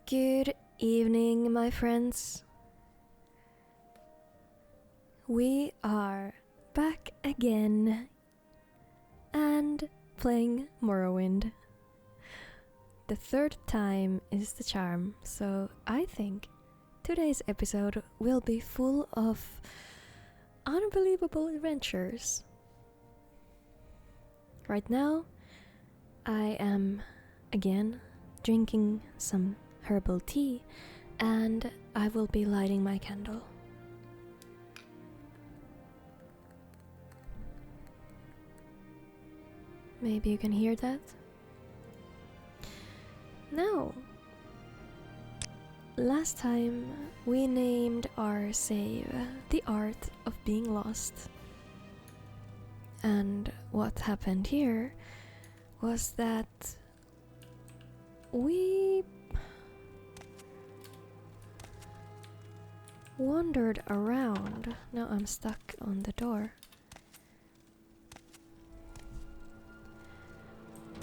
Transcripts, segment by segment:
Good evening, my friends. We are back again and playing Morrowind. The third time is the charm, so I think today's episode will be full of unbelievable adventures. Right now, I am again drinking some herbal tea and I will be lighting my candle. Maybe you can hear that? Now, last time we named our save The Art of Being Lost. And what happened here was that we wandered around. Now I'm stuck on the door.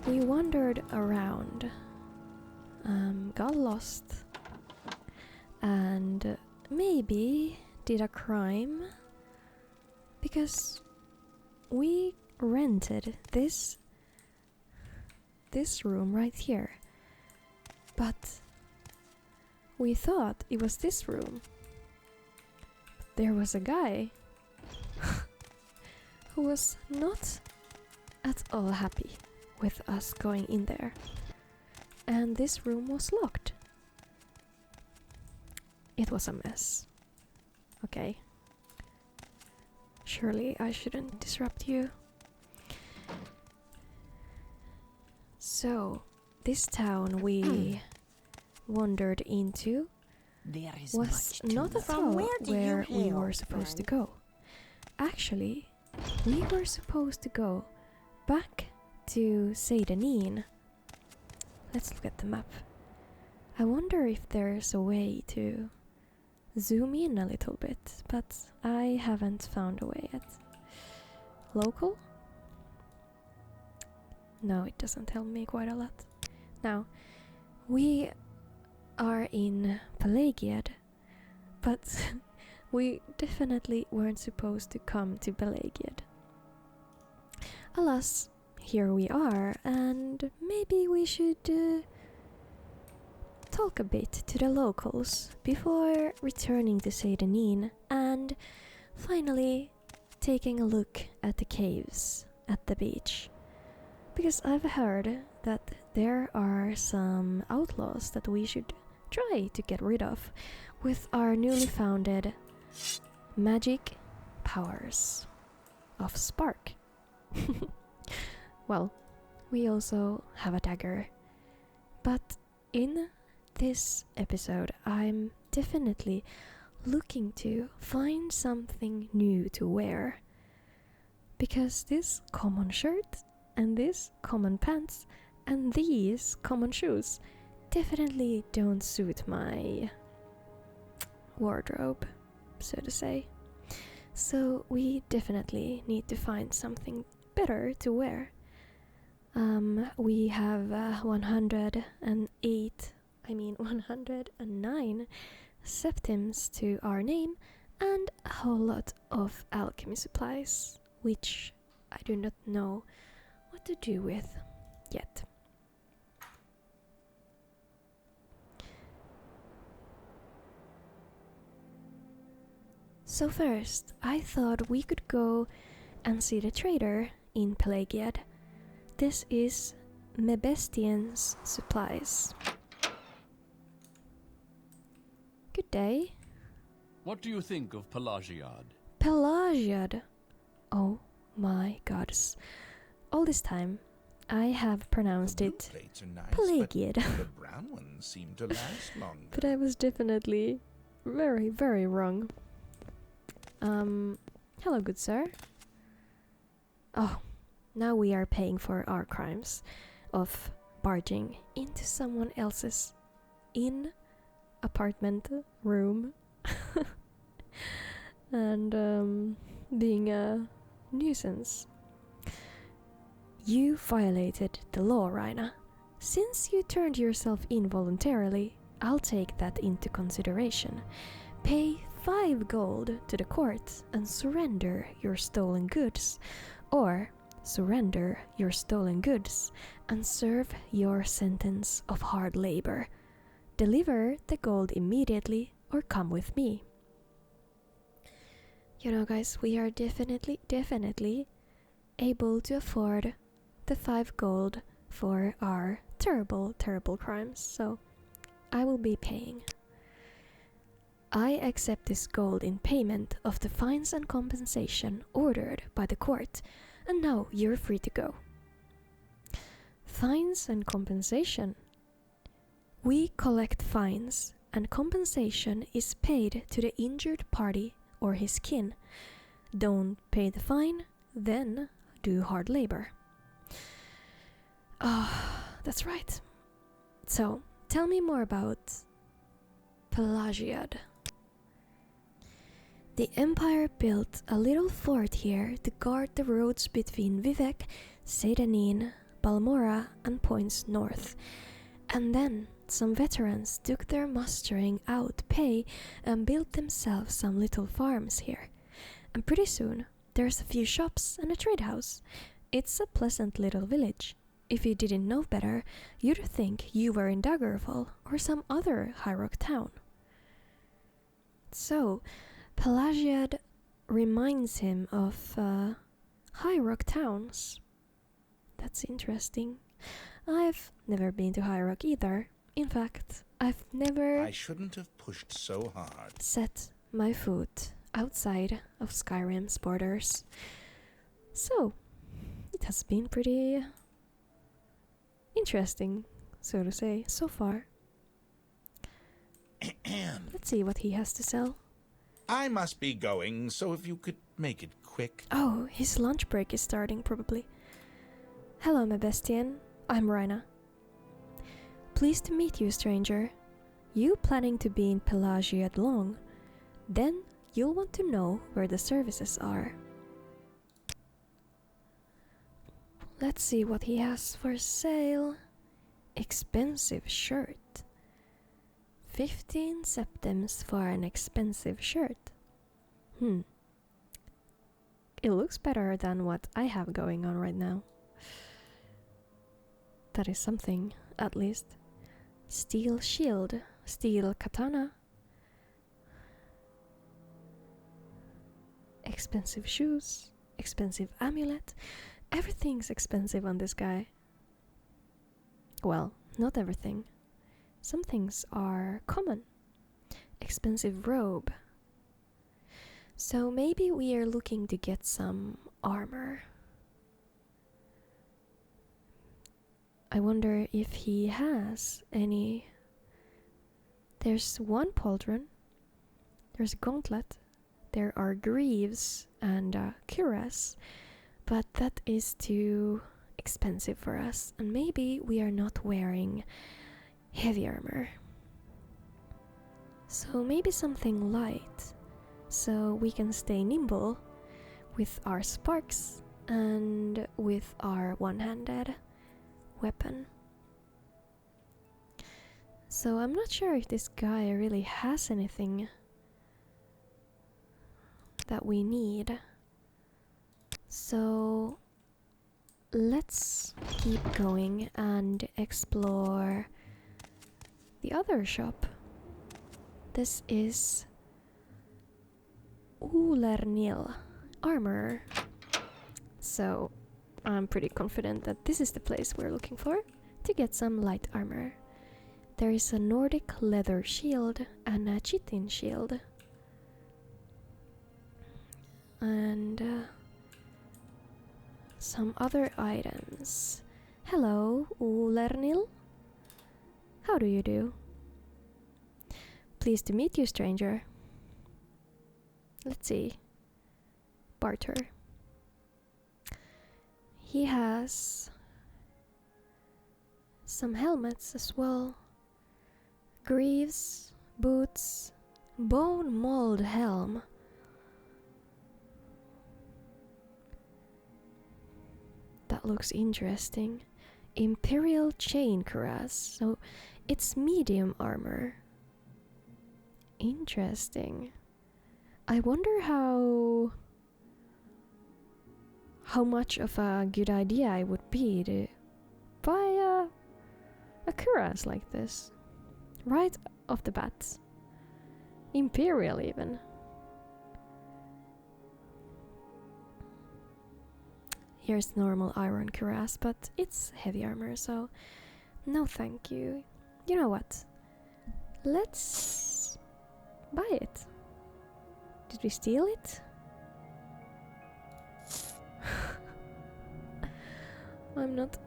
We wandered around, got lost, and maybe did a crime because we rented this room right here. But we thought it was this room. There was a guy who was not at all happy with us going in there. And this room was locked. It was a mess. Okay. Surely I shouldn't disrupt you. So, this town we wandered into was not at all where we were supposed to go. Actually, we were supposed to go back to Seydenin. Let's look at the map. I wonder if there's a way to zoom in a little bit, but I haven't found a way yet. Local? No, it doesn't help me quite a lot. Now, we are in Pelagiad, but we definitely weren't supposed to come to Pelagiad. Alas, here we are, and maybe we should talk a bit to the locals before returning to Seydenin and finally taking a look at the caves at the beach. Because I've heard that there are some outlaws that we should try to get rid of with our newly founded magic powers of spark. Well, we also have a dagger. But in this episode, I'm definitely looking to find something new to wear. Because this common shirt and this common pants and these common shoes definitely don't suit my wardrobe, so to say. So we definitely need to find something better to wear. We have 109 septims to our name and a whole lot of alchemy supplies, which I do not know what to do with yet. So first, I thought we could go and see the trader in Pelagiad. This is Mebestian's Supplies. Good day. What do you think of Pelagiad? Pelagiad. Oh my gods. All this time, I have pronounced it Pelagiad. The brown ones seem to last longer. But I was definitely very, very wrong. Hello, good sir. Oh, now we are paying for our crimes of barging into someone else's apartment room and being a nuisance. You violated the law, Raina. Since you turned yourself in voluntarily, I'll take that into consideration. Pay 5 gold to the court and surrender your stolen goods, or surrender your stolen goods and serve your sentence of hard labor. Deliver the gold immediately or come with me. You know, guys, we are definitely able to afford the 5 gold for our terrible crimes, so I will be paying. I accept this gold in payment of the fines and compensation ordered by the court, and now you're free to go. Fines and compensation. We collect fines, and compensation is paid to the injured party or his kin. Don't pay the fine, then do hard labor. That's right. So, tell me more about Pelagiad. The Empire built a little fort here to guard the roads between Vivek, Seydanin, Balmora and points north. And then some veterans took their mustering out pay and built themselves some little farms here. And pretty soon there's a few shops and a trade house. It's a pleasant little village. If you didn't know better, you'd think you were in Daggerfall or some other High Rock town. So, Pelagiad reminds him of High Rock towns. That's interesting. I've never been to High Rock either. In fact, I've never I shouldn't have pushed so hard. set my foot outside of Skyrim's borders. So, it has been pretty interesting, so to say, so far. Let's see what he has to sell. I must be going, so if you could make it quick. Oh, his lunch break is starting, probably. Hello, my bestien. I'm Rhina. Pleased to meet you, stranger. You planning to be in Pelagiad long? Then you'll want to know where the services are. Let's see what he has for sale. Expensive shirt. 15 septims for an expensive shirt. It looks better than what I have going on right now. That is something, at least. Steel shield, steel katana. Expensive shoes, expensive amulet. Everything's expensive on this guy. Well, not everything. Some things are common. Expensive robe. So maybe we are looking to get some armor. I wonder if he has any. There's one pauldron. There's a gauntlet. There are greaves and cuirass. But that is too expensive for us. And maybe we are not wearing heavy armor. So maybe something light, so we can stay nimble with our sparks and with our one-handed weapon. So I'm not sure if this guy really has anything that we need. So let's keep going and explore the other shop. This is Ulernil armor. So I'm pretty confident that this is the place we're looking for to get some light armor. There is a Nordic leather shield and a chitin shield. And some other items. Hello, Ulernil. How do you do? Pleased to meet you, stranger. Let's see. Barter. He has some helmets as well. Greaves, boots, bone mold helm. That looks interesting. Imperial chain cuirass. So It's medium armor. Interesting. I wonder how much of a good idea it would be to buy a cuirass like this. Right off the bat. Imperial even. Here's normal iron cuirass, but it's heavy armor, so no thank you. You know what? Let's buy it. Did we steal it? I'm not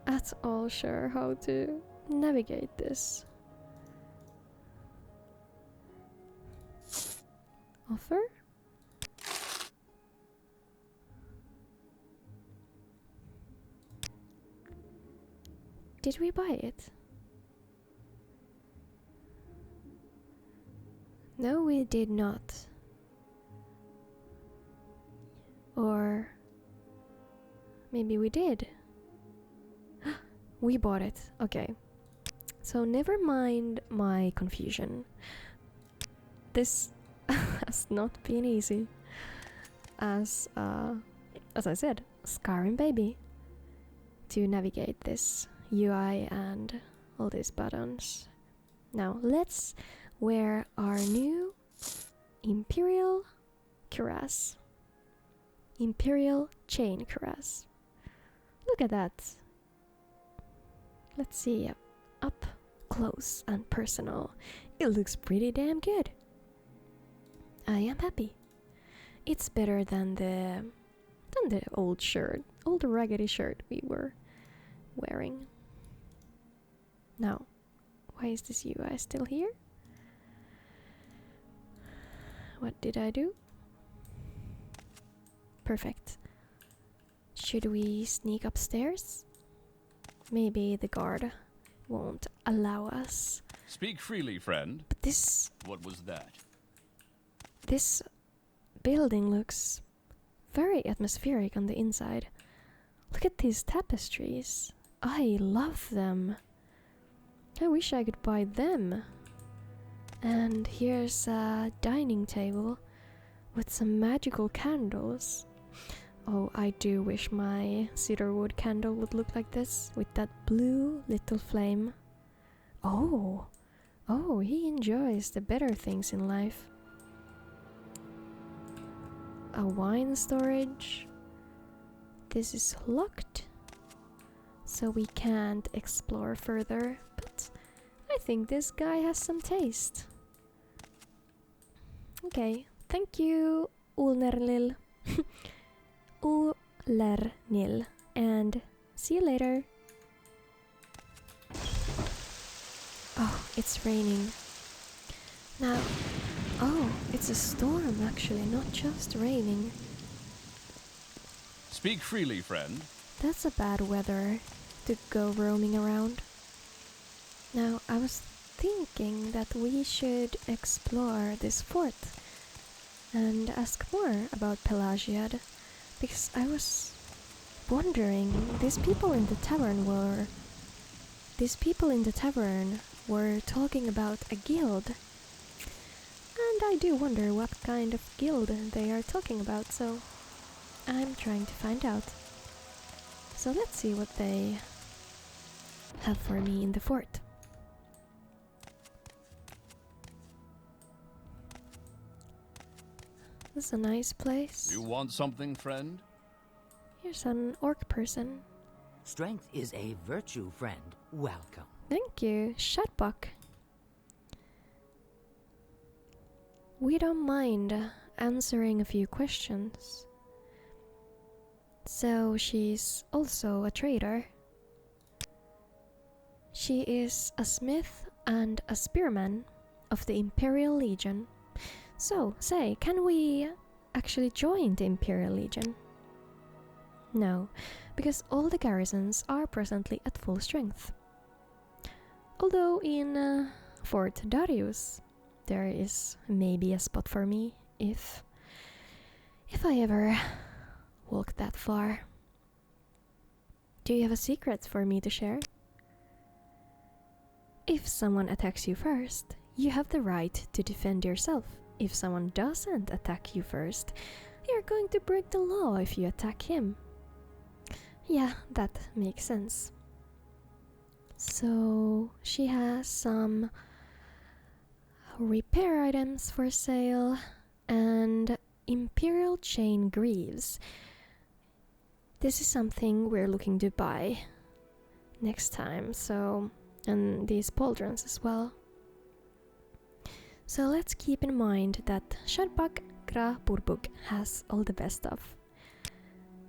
at all sure how to navigate this. Offer? Did we buy it? No, we did not. Or maybe we did. We bought it. Okay. So never mind my confusion. This has not been easy. As I said, Skyrim baby. To navigate this UI and all these buttons. Now let's wear our new Imperial cuirass. Imperial chain cuirass. Look at that. Let's see up close and personal. It looks pretty damn good. I am happy. It's better than the old raggedy shirt we were wearing. Now, why is this UI still here? What did I do? Perfect. Should we sneak upstairs? Maybe the guard won't allow us. Speak freely, friend. But this What was that? building looks very atmospheric on the inside. Look at these tapestries. I love them. I wish I could buy them. And here's a dining table with some magical candles. Oh, I do wish my cedarwood candle would look like this, with that blue little flame. Oh, he enjoys the better things in life. A wine storage. This is locked, so we can't explore further, but I think this guy has some taste. Okay, thank you, Ulnernil. Ulernil, and see you later. Oh, it's raining. Now, oh, it's a storm actually, not just raining. Speak freely, friend. That's a bad weather to go roaming around. Now, I was thinking that we should explore this fort and ask more about Pelagiad, because I was wondering, these people in the tavern were talking about a guild. And I do wonder what kind of guild they are talking about, so I'm trying to find out. So let's see what they have for me in the fort. This is a nice place. You want something, friend? Here's an orc person. Strength is a virtue, friend. Welcome. Thank you, Shutbuck. We don't mind answering a few questions. So she's also a trader. She is a smith and a spearman of the Imperial Legion. So, say, can we actually join the Imperial Legion? No, because all the garrisons are presently at full strength. Although in Fort Darius, there is maybe a spot for me if I ever walk that far. Do you have a secret for me to share? If someone attacks you first, you have the right to defend yourself. If someone doesn't attack you first, you're going to break the law if you attack him. Yeah, that makes sense. So she has some repair items for sale and Imperial Chain Greaves. This is something we're looking to buy next time, so, and these pauldrons as well. So let's keep in mind that Shadbak Gra Burbuk has all the best stuff.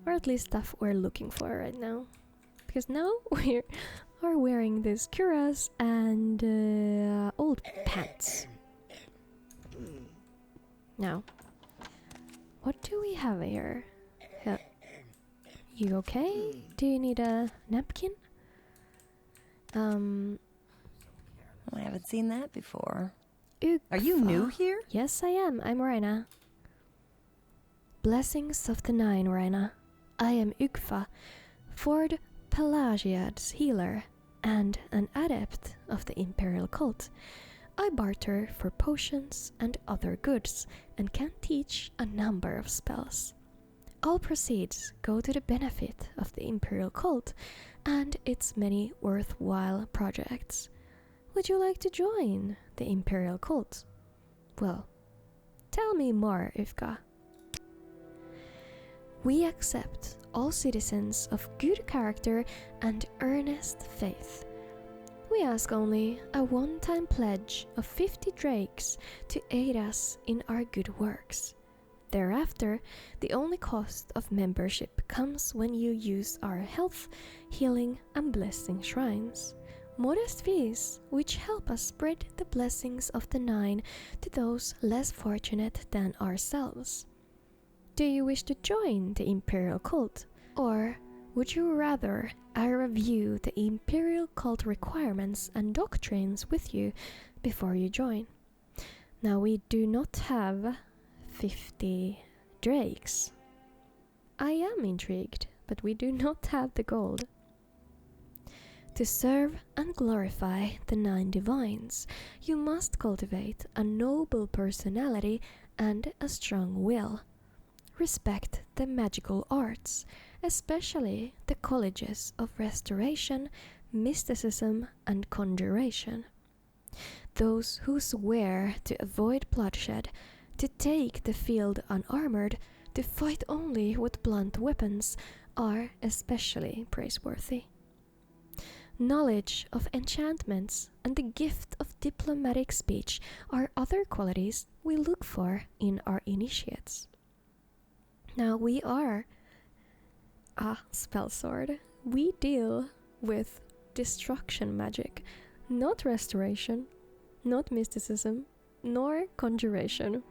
Or at least stuff we're looking for right now. Because now we are wearing these cuirass and old pants. Now, what do we have here? You okay? Do you need a napkin? I haven't seen that before. Ugfa. Are you new here? Yes, I am. I'm Raina. Blessings of the Nine, Raina. I am Ugfa, Ford Pelagiad's healer, and an adept of the Imperial cult. I barter for potions and other goods, and can teach a number of spells. All proceeds go to the benefit of the Imperial cult and its many worthwhile projects. Would you like to join the Imperial cult? Well, tell me more, Ufka. We accept all citizens of good character and earnest faith. We ask only a one-time pledge of 50 drakes to aid us in our good works. Thereafter, the only cost of membership comes when you use our health, healing, and blessing shrines. Modest fees which help us spread the blessings of the Nine to those less fortunate than ourselves. Do you wish to join the Imperial cult? Or would you rather I review the Imperial cult requirements and doctrines with you before you join? Now we do not have 50 drakes. I am intrigued, but we do not have the gold. To serve and glorify the Nine Divines, you must cultivate a noble personality and a strong will. Respect the magical arts, especially the colleges of restoration, mysticism, and conjuration. Those who swear to avoid bloodshed, to take the field unarmored, to fight only with blunt weapons, are especially praiseworthy. Knowledge of enchantments and the gift of diplomatic speech are other qualities we look for in our initiates. Now we are a spell sword. We deal with destruction magic, not restoration, not mysticism, nor conjuration.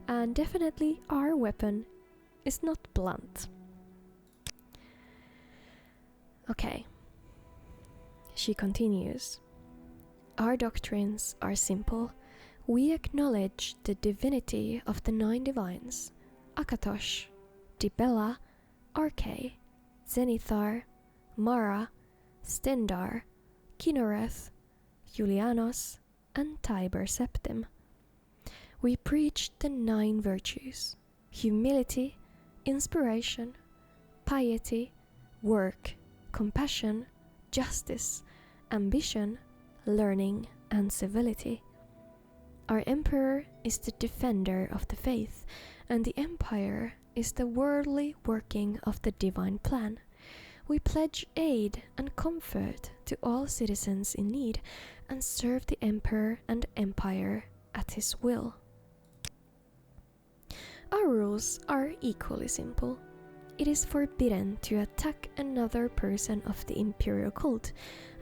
And definitely our weapon is not blunt. Okay. She continues. Our doctrines are simple. We acknowledge the divinity of the Nine Divines, Akatosh, Dibella, Arkay, Zenithar, Mara, Stendar, Kinnoreth, Julianos, and Tiber Septim. We preach the 9 virtues: humility, inspiration, piety, work, compassion, justice, ambition, learning, and civility. Our emperor is the defender of the faith, and the empire is the worldly working of the divine plan. We pledge aid and comfort to all citizens in need, and serve the emperor and empire at his will. Our rules are equally simple. It is forbidden to attack another person of the Imperial cult,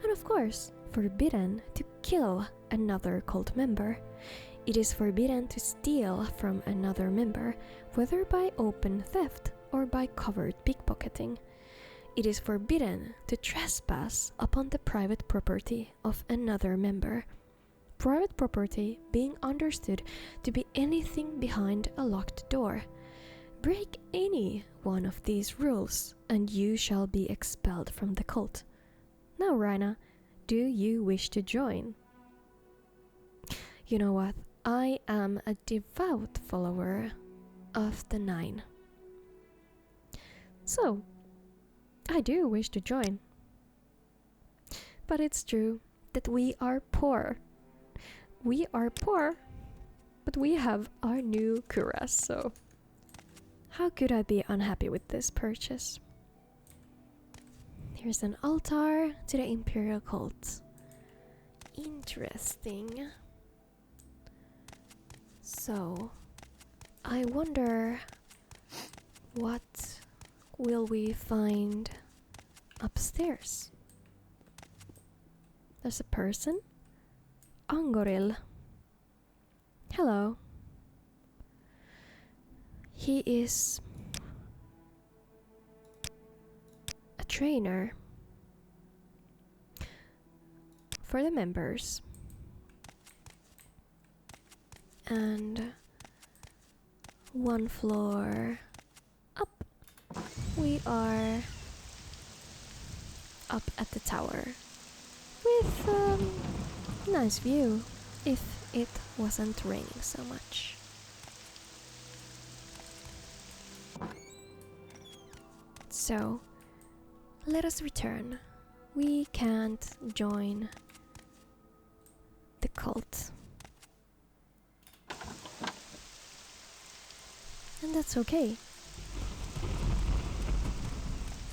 and of course, forbidden to kill another cult member. It is forbidden to steal from another member, whether by open theft or by covered pickpocketing. It is forbidden to trespass upon the private property of another member. Private property being understood to be anything behind a locked door. Break any one of these rules, and you shall be expelled from the cult. Now, Raina, do you wish to join? You know what? I am a devout follower of the 9. So, I do wish to join. But it's true that we are poor. We are poor, but we have our new cuirass, so how could I be unhappy with this purchase? Here's an altar to the Imperial cult. Interesting. So, I wonder what will we find upstairs? There's a person. Angoril. Hello. He is a trainer for the members. And 1 floor up, we are up at the tower with a nice view if it wasn't raining so much. So, let us return. We can't join the cult. And that's okay.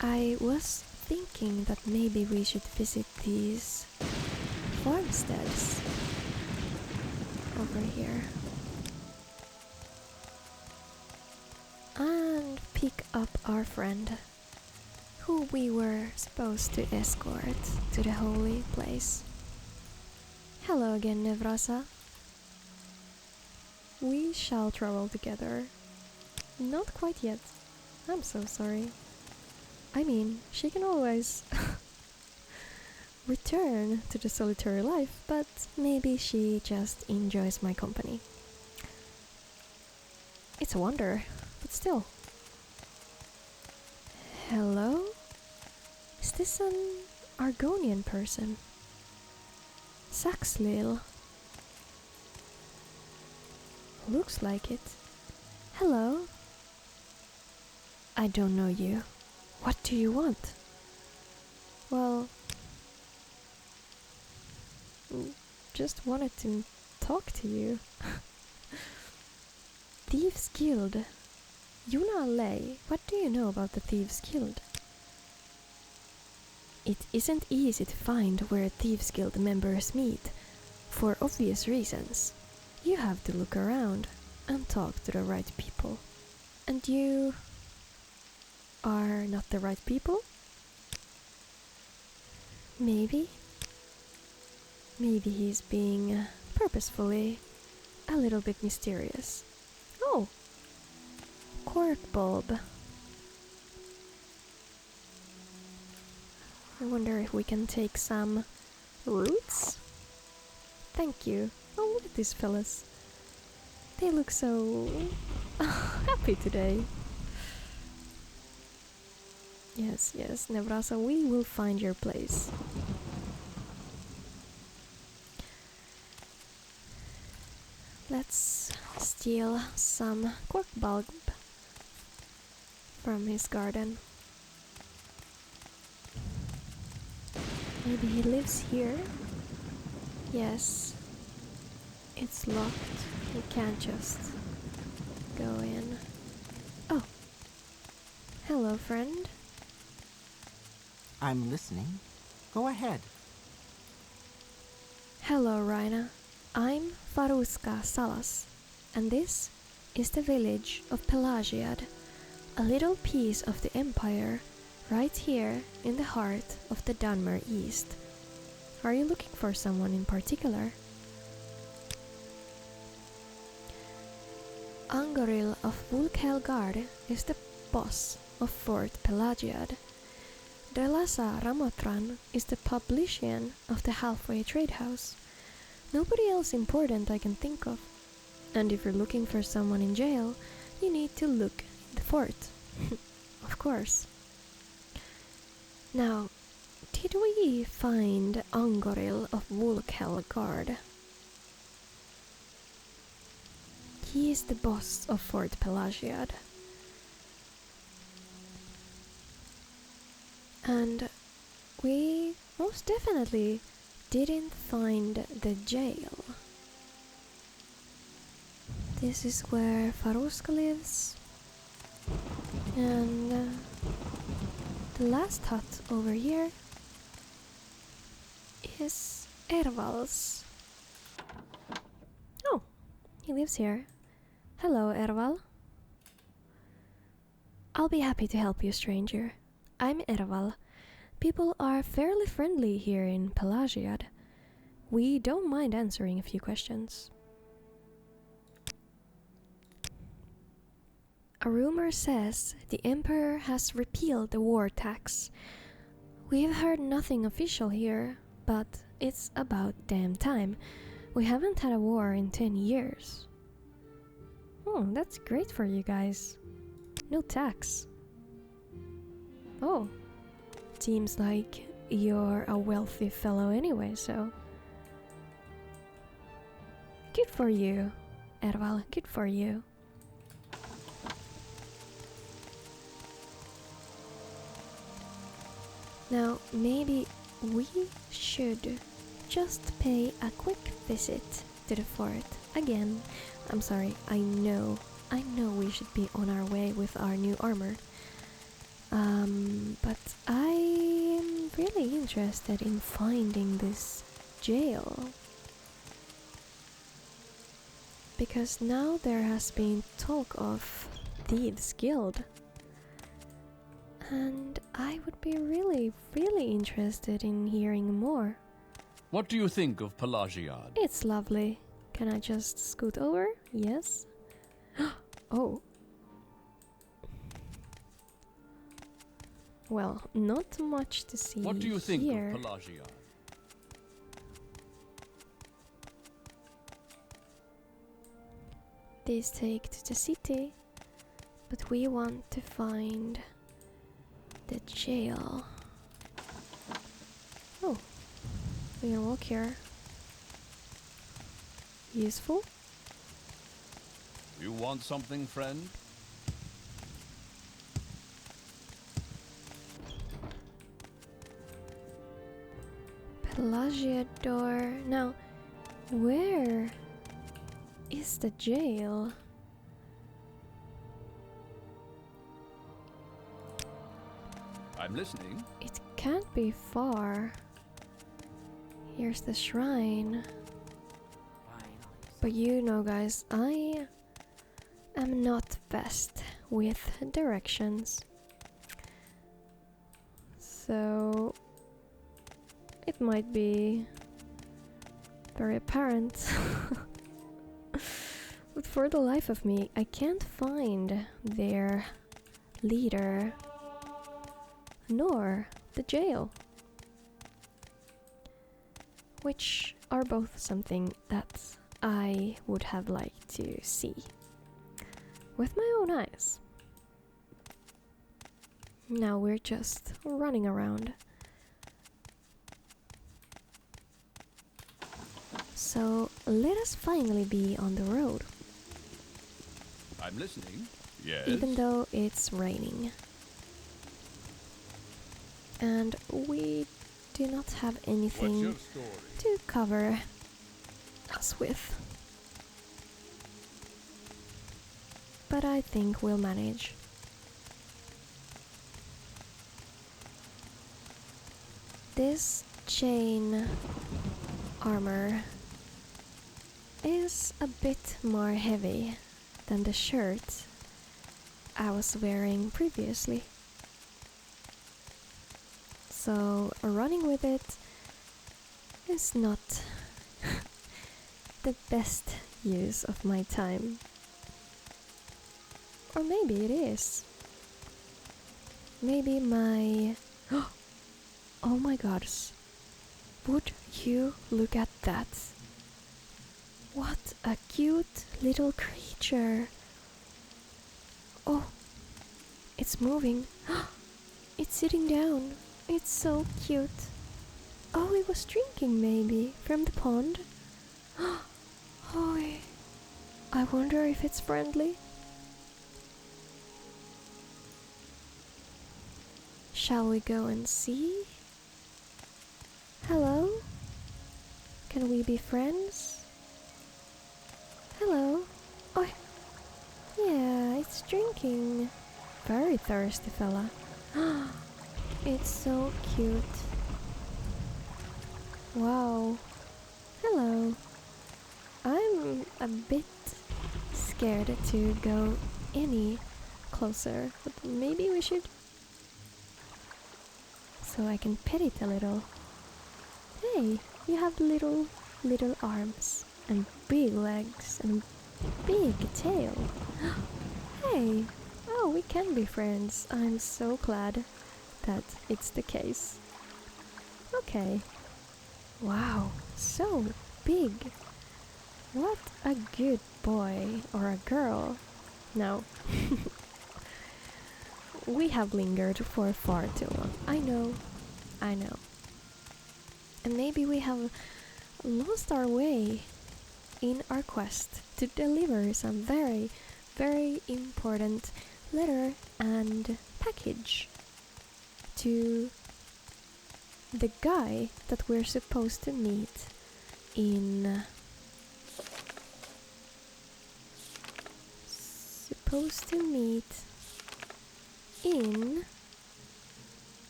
I was thinking that maybe we should visit these farmsteads over here and pick up our friend who we were supposed to escort to the holy place. Hello again, Nevrasa. We shall travel together. Not quite yet. I'm so sorry. I mean, she can always return to the solitary life, but maybe she just enjoys my company. It's a wonder, but still. Hello? Is this an Argonian person? Saxlil. Looks like it. Hello? I don't know you. What do you want? Well, just wanted to talk to you. Thieves Guild. Yuna Lei, what do you know about the Thieves Guild? It isn't easy to find where Thieves Guild members meet, for obvious reasons. You have to look around and talk to the right people. And you are not the right people? Maybe? Maybe he's being purposefully a little bit mysterious. Oh! Cork bulb. I wonder if we can take some roots? Thank you. Oh, look at these fellas. They look so happy today. Yes, yes, Nevrasa, we will find your place. Let's steal some cork bulb from his garden. Maybe he lives here? Yes. It's locked. We can't just go in. Oh. Hello, friend. I'm listening. Go ahead. Hello, Raina. I'm Faruska Salas, and this is the village of Pelagiad, a little piece of the empire right here in the heart of the Dunmer East. Are you looking for someone in particular? Angoril of Vulkelgard is the boss of Fort Pelagiad. Delasa Ramotran is the publician of the Halfway Trade House. Nobody else important I can think of. And if you're looking for someone in jail, you need to look at the fort. Of course. Now, Did we find Angoril of Vulkelgard? He is the boss of Fort Pelagiad. And we most definitely didn't find the jail. This is where Faruska lives. And the last hut over here is Erval's. Oh, he lives here. Hello, Erval. I'll be happy to help you, stranger. I'm Erval. People are fairly friendly here in Pelagiad. We don't mind answering a few questions. A rumor says the Emperor has repealed the war tax. We've heard nothing official here, but it's about damn time. We haven't had a war in 10 years. Oh, that's great for you guys. No tax. Oh, seems like you're a wealthy fellow anyway, so... Good for you, Erval, good for you. Now, maybe we should just pay a quick visit to the fort again. I'm sorry, I know we should be on our way with our new armor. But I'm really interested in finding this jail. Because now there has been talk of Thieves' Guild. And I would be really interested in hearing more. What do you think of Pelagiad? It's lovely. Can I just scoot over? Yes. Oh. Well, not much to see here. What do you think of Pelagiad? These take to the city, but we want to find the jail. Oh, we can walk here. Useful? You want something, friend? Pelagiad door. Now, where is the jail? I'm listening. It can't be far. Here's the shrine. But you know, guys, I am not best with directions. So it might be very apparent. But for the life of me, I can't find their leader nor the jail, which are both something that I would have liked to see with my own eyes. Now we're just running around. So let us finally be on the road. I'm listening. Yes. Even though it's raining. And we do not have anything to cover us with. But I think we'll manage. This chain armor is a bit more heavy than the shirt I was wearing previously. So running with it is not the best use of my time. Or maybe it is. Maybe my... Oh my gosh. Would you look at that? What a cute little creature. Oh, it's moving. It's sitting down. It's so cute. Oh, it was drinking maybe from the pond. Oh, I wonder if it's friendly. Shall we go and see? Hello? Can we be friends? Hello? Oh, yeah, it's drinking. Very thirsty fella. It's so cute. Wow. Hello. I'm a bit scared to go any closer, but maybe we should. So I can pet it a little. Hey, you have little arms and big legs and big tail. Hey, oh, we can be friends. I'm so glad that it's the case. Okay. Wow, so big. What a good boy or a girl. No. We have lingered for far too long. I know. And maybe we have lost our way in our quest to deliver some very, very important letter and package to the guy that we're supposed to meet in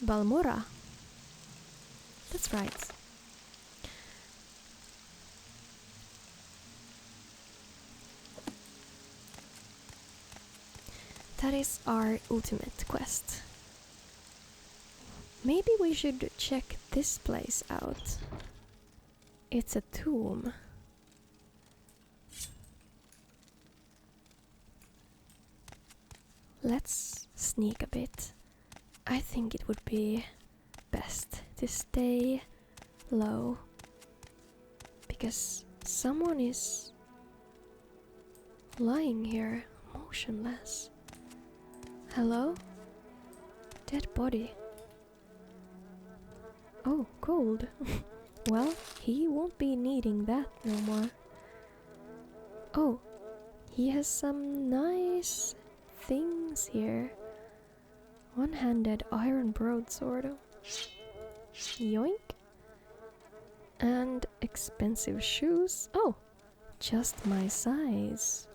Balmora. That's right. That is our ultimate quest. Maybe we should check this place out. It's a tomb. Let's sneak a bit. I think it would be best to stay low because someone is lying here motionless. Hello? Dead body. Oh, gold. Well, he won't be needing that no more. Oh, he has some nice things here. One-handed iron broadsword. Yoink. And expensive shoes. Oh, just my size.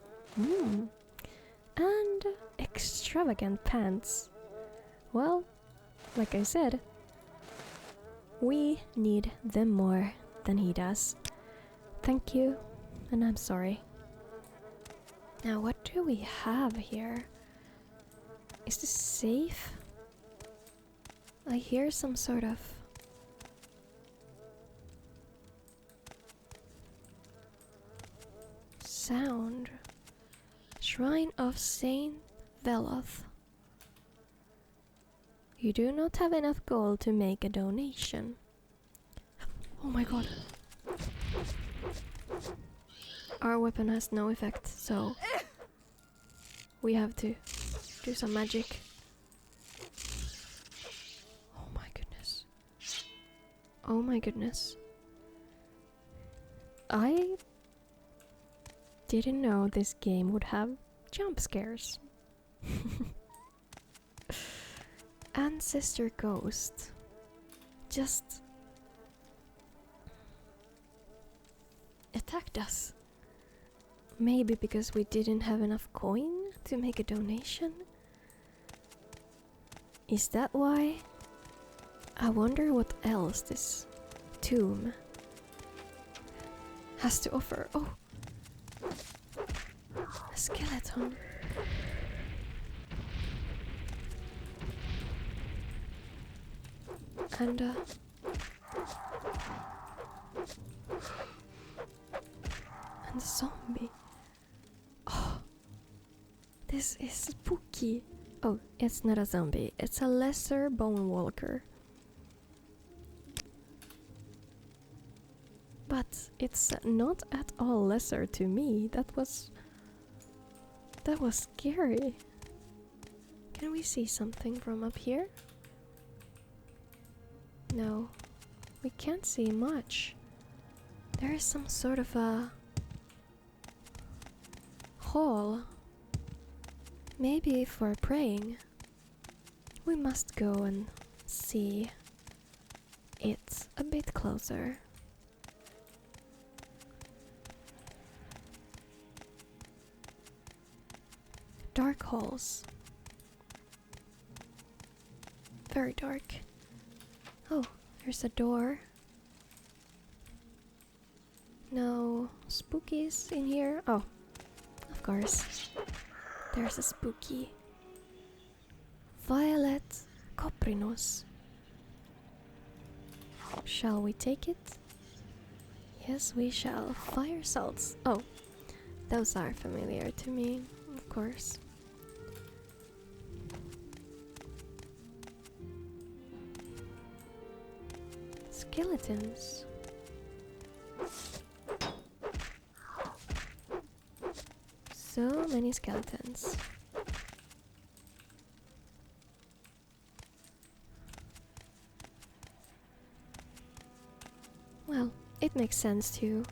And extravagant pants. Well, like I said, we need them more than he does. Thank you, and I'm sorry. Now, what do we have here? Is this safe? I hear some sort of sound. Shrine of Saint Veloth. You do not have enough gold to make a donation. Oh my god. Our weapon has no effect, so we have to do some magic. Oh my goodness. Oh my goodness. I didn't know this game would have jump scares. Ancestor Ghost just attacked us. Maybe because we didn't have enough coin to make a donation? Is that why? I wonder what else this tomb has to offer. Oh! A skeleton. And a zombie. Oh, this is spooky. Oh, it's not a zombie. It's a lesser bone walker. But it's not at all lesser to me. That was scary. Can we see something from up here? No, we can't see much. There is some sort of a hall. Maybe for praying. We must go and see it a bit closer. Dark halls. Very dark. Oh, there's a door. No spookies in here. Oh, of course. There's a spooky. Violet Coprinus. Shall we take it? Yes, we shall. Fire salts. Oh, those are familiar to me, of course. Skeletons. So many skeletons. Well, it makes sense to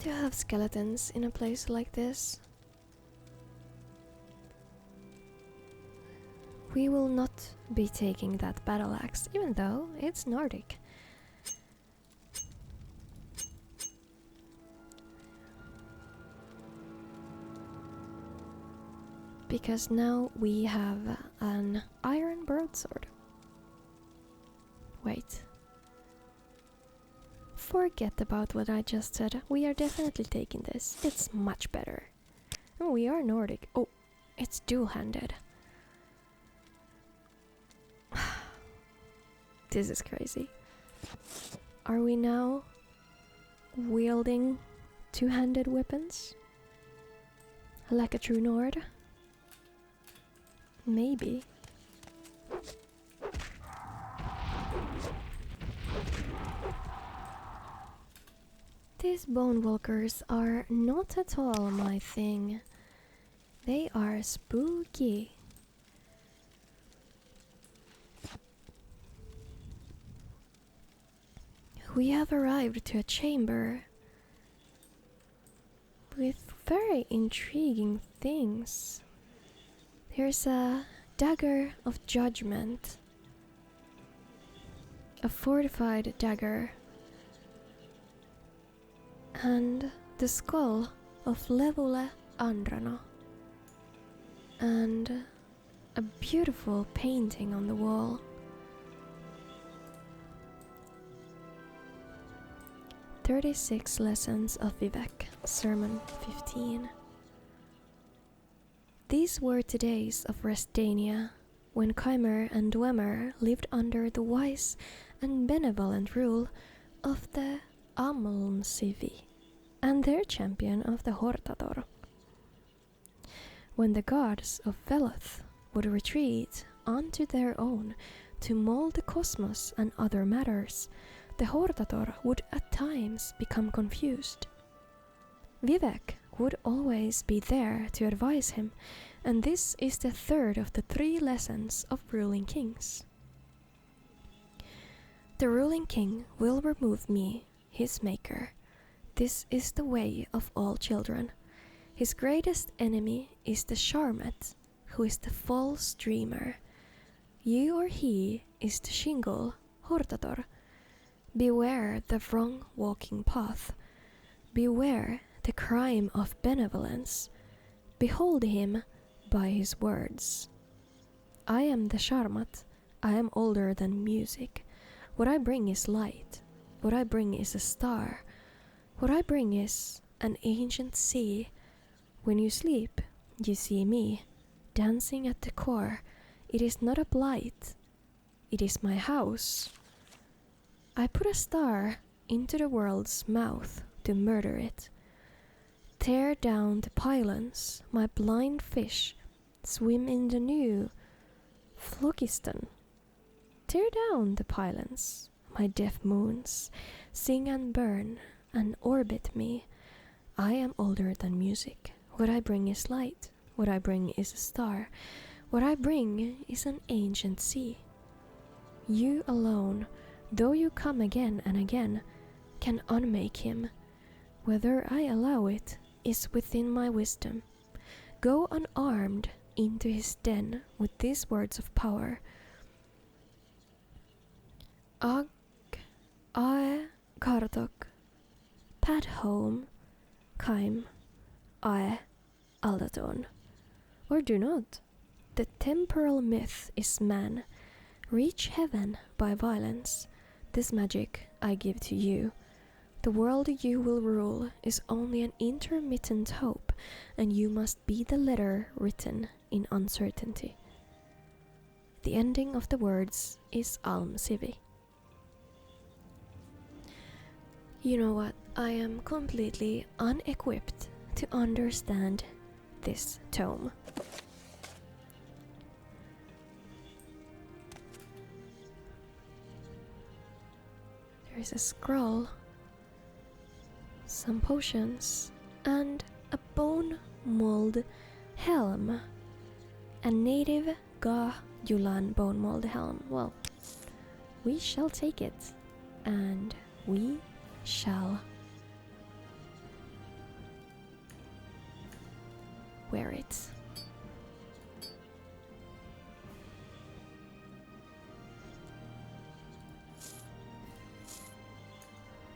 have skeletons in a place like this. We will not be taking that battle axe, even though it's Nordic. Because now we have an iron broadsword. Wait. Forget about what I just said. We are definitely taking this. It's much better. Oh, we are Nordic. Oh, it's dual-handed. This is crazy. Are we now wielding two-handed weapons? Like a true Nord? Maybe. These bone walkers are not at all my thing. They are spooky. We have arrived to a chamber with very intriguing things. There's a dagger of judgment, a fortified dagger, and the skull of Levule Andrana, and a beautiful painting on the wall. "36 Lessons of Vivek, Sermon 15. These were the days of Restania, when Khymer and Dwemer lived under the wise and benevolent rule of the Amlmsivi and their champion of the Hortador. When the gods of Veloth would retreat onto their own to mold the cosmos and other matters, the Hortador would at times become confused. Vivek would always be there to advise him, and this is the third of the 3 lessons of ruling kings. The ruling king will remove me, his maker. This is the way of all children. His greatest enemy is the Charmet, who is the false dreamer. You or he is the Shingle, Hortador. Beware the wrong walking path. Beware the crime of benevolence. Behold him by his words. I am the Charmat. I am older than music. What I bring is light. What I bring is a star. What I bring is an ancient sea. When you sleep, you see me, dancing at the core. It is not a blight. It is my house. I put a star into the world's mouth to murder it. Tear down the pylons, my blind fish swim in the new Phlogiston. Tear down the pylons, my deaf moons sing and burn and orbit me. I am older than music. What I bring is light. What I bring is a star. What I bring is an ancient sea. You alone though you come again and again, can unmake him. Whether I allow it is within my wisdom. Go unarmed into his den with these words of power. Ag ae kartok, pad home, kaim ae aldaton. Or do not. The temporal myth is man. Reach heaven by violence. This magic I give to you. The world you will rule is only an intermittent hope, and you must be the letter written in uncertainty. The ending of the words is Alm Sivi. You know what? I am completely unequipped to understand this tome. There is a scroll, some potions, and a bone mold helm. A native Ga Yulan bone mold helm. Well, we shall take it, and we shall wear it.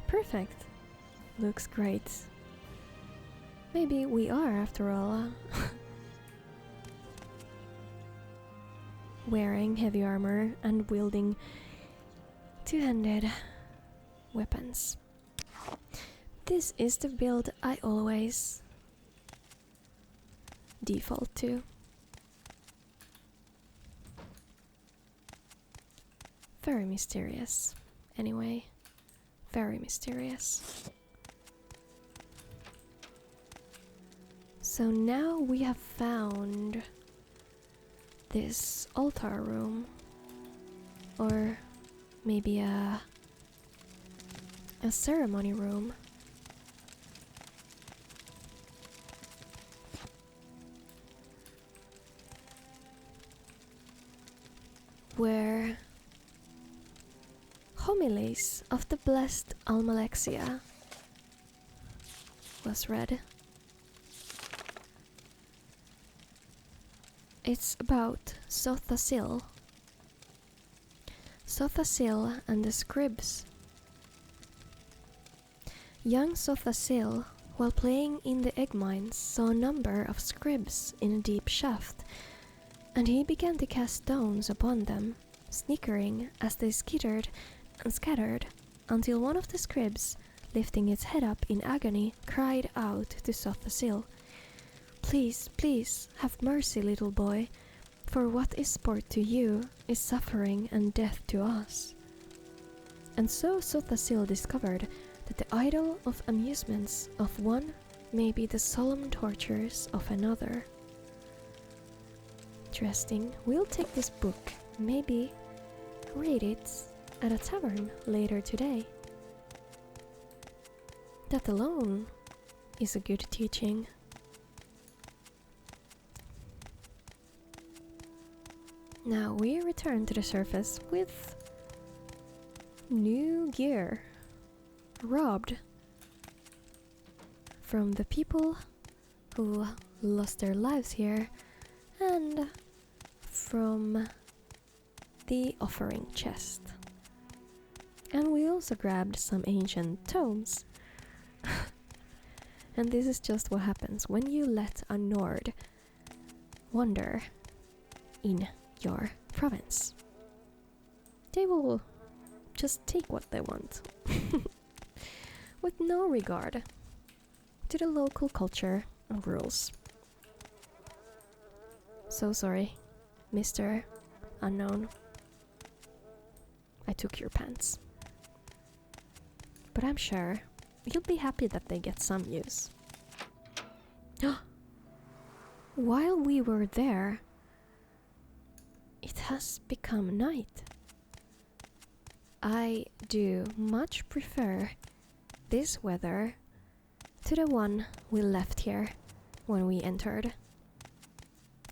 Perfect. Looks great. Maybe we are, after all, wearing heavy armor and wielding two-handed weapons. This is the build I always default to. Very mysterious. Anyway, very mysterious. So now we have found this altar room, or maybe a ceremony room. Where homilies of the blessed Almalexia was read. It's about Sothasil. Sothasil and the scribes. Young Sothasil, while playing in the egg mines, saw a number of scribes in a deep shaft, and he began to cast stones upon them, snickering as they skittered and scattered, until one of the scribes, lifting its head up in agony, cried out to Sothasil, "Please, please, have mercy, little boy, for what is sport to you is suffering and death to us." And so Sothasil discovered that the idol of amusements of one may be the solemn tortures of another. Interesting. We'll take this book, maybe read it at a tavern later today. That alone is a good teaching. Now we return to the surface with new gear, robbed from the people who lost their lives here, and from the offering chest. And we also grabbed some ancient tomes. And this is just what happens when you let a Nord wander in your province. They will just take what they want, with no regard to the local culture and rules. So sorry, Mr. Unknown. I took your pants. But I'm sure you'll be happy that they get some use. While we were there, it has become night. I do much prefer this weather to the one we left here when we entered.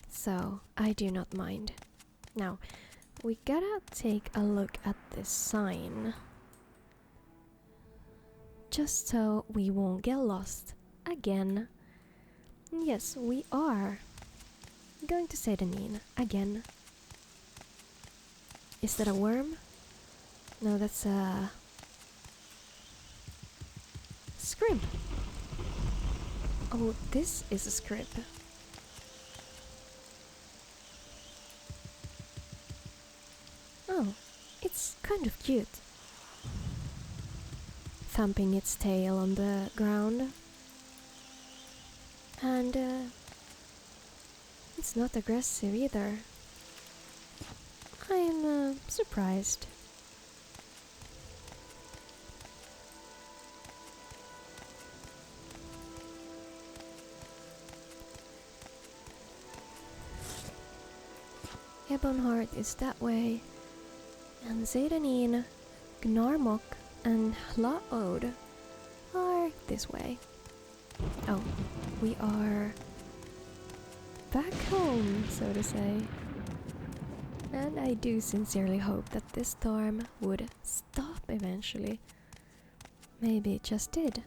So I do not mind. Now, we gotta take a look at this sign. Just so we won't get lost again. Yes, we are going to Sedanin again. Is that a worm? No, that's a scrimp. Oh, this is a scrimp. Oh, it's kind of cute. Thumping its tail on the ground. And it's not aggressive either. I'm surprised. Ebonheart is that way, and Zedanin, Gnarmok, and Hlaod are this way. Oh, we are back home, so to say. And I do sincerely hope that this storm would stop eventually. Maybe it just did.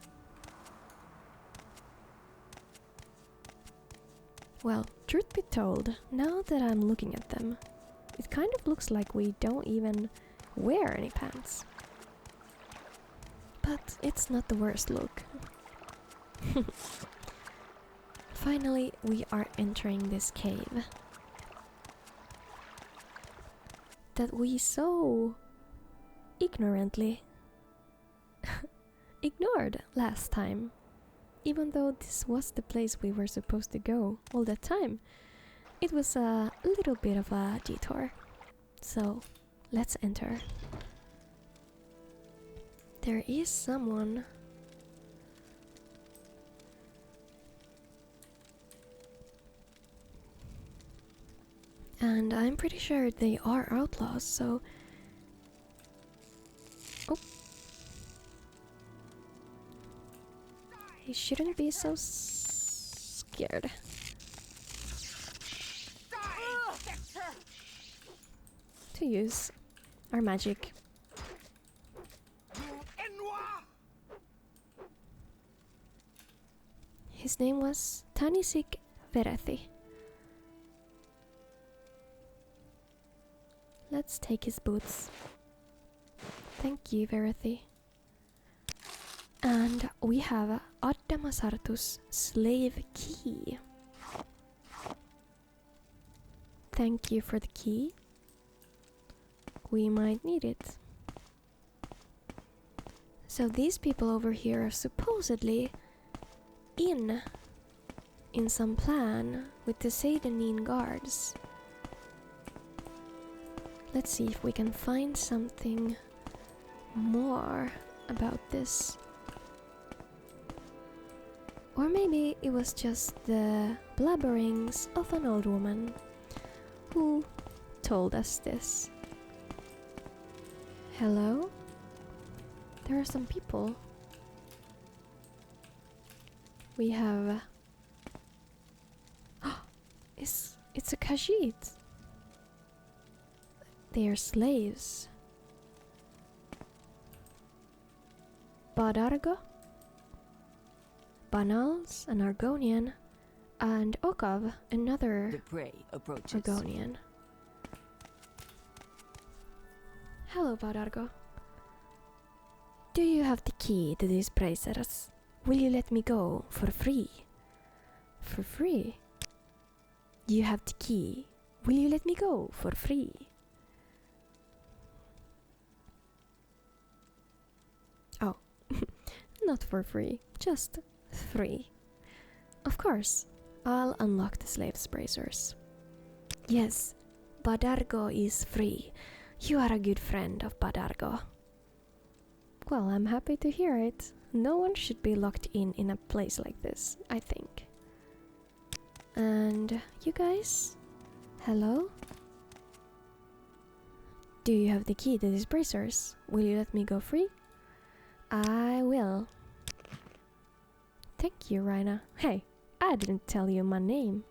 Well, truth be told, now that I'm looking at them, it kind of looks like we don't even wear any pants. But it's not the worst look. Finally, we are entering this cave that we so ignorantly ignored last time. Even though this was the place we were supposed to go all the time, it was a little bit of a detour. So, let's enter. There is someone. And I'm pretty sure they are outlaws, so... Oh. You shouldn't be so scared. To use our magic. His name was Tanisik Verethi. Let's take his boots. Thank you, Verethi. And we have Adamasartu's slave key. Thank you for the key. We might need it. So these people over here are supposedly in some plan with the Sedanin guards. Let's see if we can find something more about this. Or maybe it was just the blabberings of an old woman who told us this. Hello? There are some people. We have... it's a Khajiit. They are slaves. Badargo, Banals, an Argonian, and Okav, another The prey approaches. Argonian. Hello, Badargo. Do you have the key to these bracers? Will you let me go for free? For free? You have the key. Will you let me go for free? Oh, not for free, just free. Of course, I'll unlock the slave's bracers. Yes, Badargo is free. You are a good friend of Badargo. Well, I'm happy to hear it. No one should be locked in a place like this, I think. And you guys? Hello? Do you have the key to these bracers? Will you let me go free? I will. Thank you, Raina. Hey, I didn't tell you my name.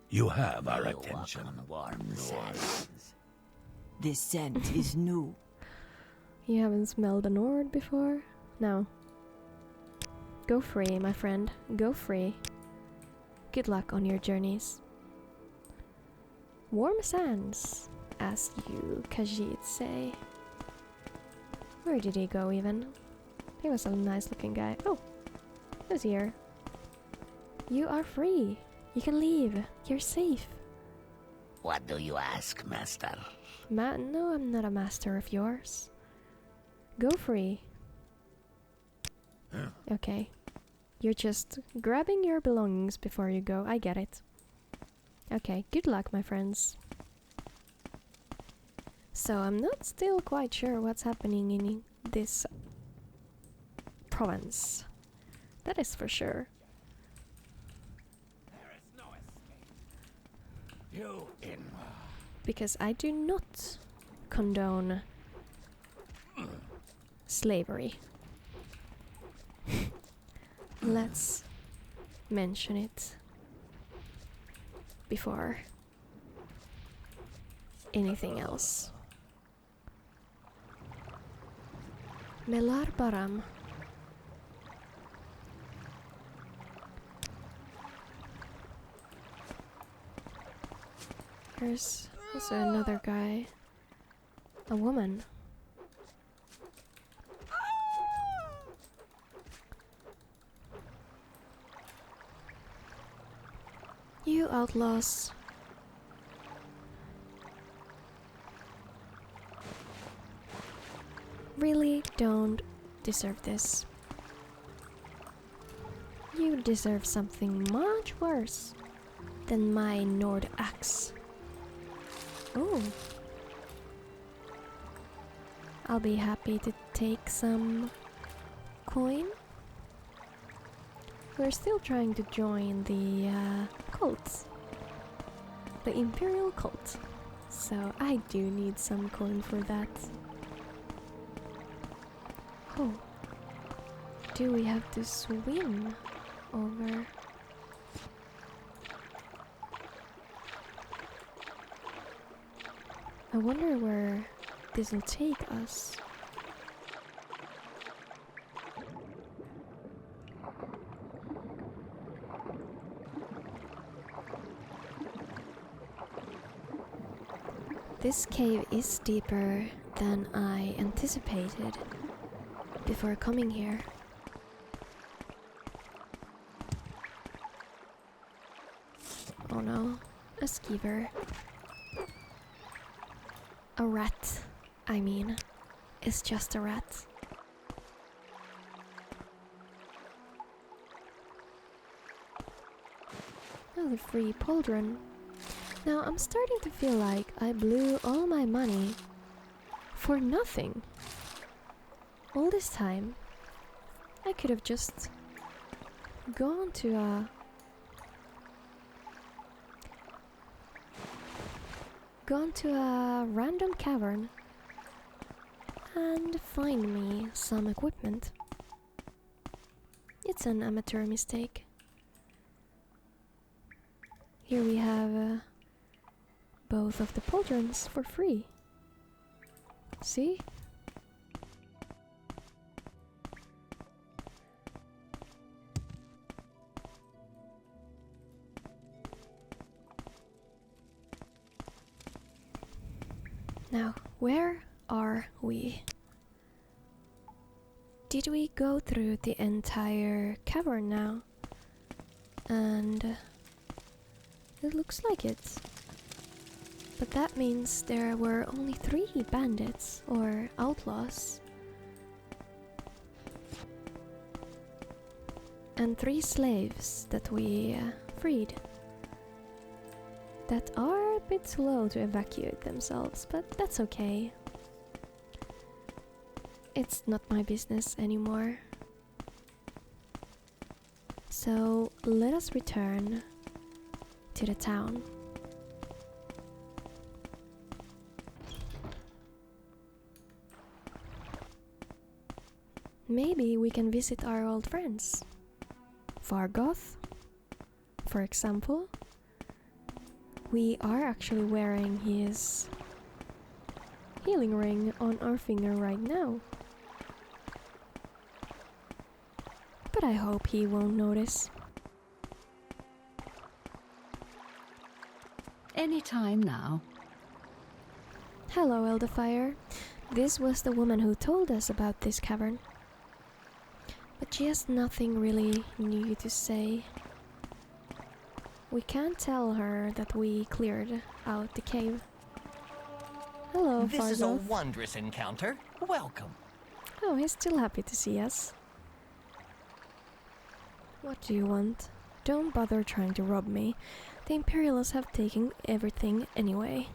You have our You'll walk attention. on warm sands. This scent is new. You haven't smelled a Nord before? No. Go free, my friend. Go free. Good luck on your journeys. Warm sands, as you Khajiit say. Where did he go even? He was a nice looking guy. Oh, he's here. You are free. You can leave. You're safe. What do you ask, master? No, I'm not a master of yours. Go free. Okay. You're just grabbing your belongings before you go. I get it. Okay, good luck, my friends. So I'm not still quite sure what's happening in this province. That is for sure. There is no escape. You in. Because I do not condone slavery. Let's mention it before anything else. Melar Baram. There's also another guy. A woman. You outlaws. Really don't deserve this. You deserve something much worse than my Nord axe. Oh. I'll be happy to take some coin. We're still trying to join the cult. The Imperial cult. So I do need some coin for that. Oh. Do we have to swim over? I wonder where this will take us. This cave is deeper than I anticipated before coming here. Oh no, a skeever. A rat, I mean, is just a rat. Oh, the free pauldron. Now I'm starting to feel like I blew all my money for nothing. All this time, I could have just gone to a random cavern and find me some equipment. It's an amateur mistake. Here we have both of the pauldrons for free. See? Now, where are we? Did we go through the entire cavern now? And it looks like it. But that means there were only 3 bandits or outlaws. And 3 slaves that we freed. That are a bit slow to evacuate themselves, but that's okay. It's not my business anymore. So let us return to the town. Maybe we can visit our old friends. Vargoth, for example. We are actually wearing his healing ring on our finger right now. But I hope he won't notice. Any time now. Hello, Elderfire. This was the woman who told us about this cavern. But she has nothing really new to say. We can't tell her that we cleared out the cave. Hello, This is a Fargoth. wondrous encounter. Welcome. Oh, he's still happy to see us. What do you want? Don't bother trying to rob me. The Imperials have taken everything anyway.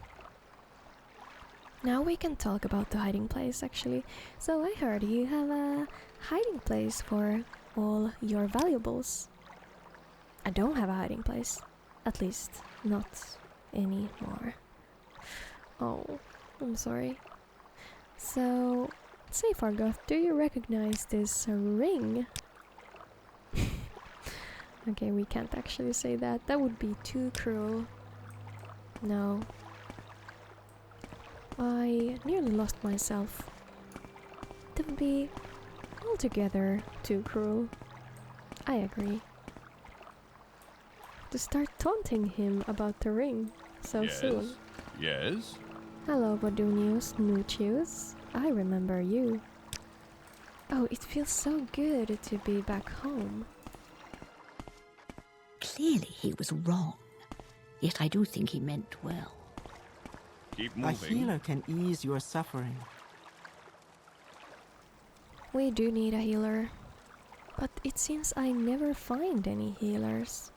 Now we can talk about the hiding place, actually. So I heard you have a hiding place for all your valuables. I don't have a hiding place. At least, not anymore. Oh, I'm sorry. So, say Fargoth, do you recognize this ring? Okay, we can't actually say that. That would be too cruel. No. I nearly lost myself. That would be altogether too cruel. I agree. To start taunting him about the ring so soon. Yes? Hello, Bodunius Nucius. I remember you. Oh, it feels so good to be back home. Clearly he was wrong. Yet I do think he meant well. Keep A moving. healer can ease your suffering. We do need a healer. But it seems I never find any healers.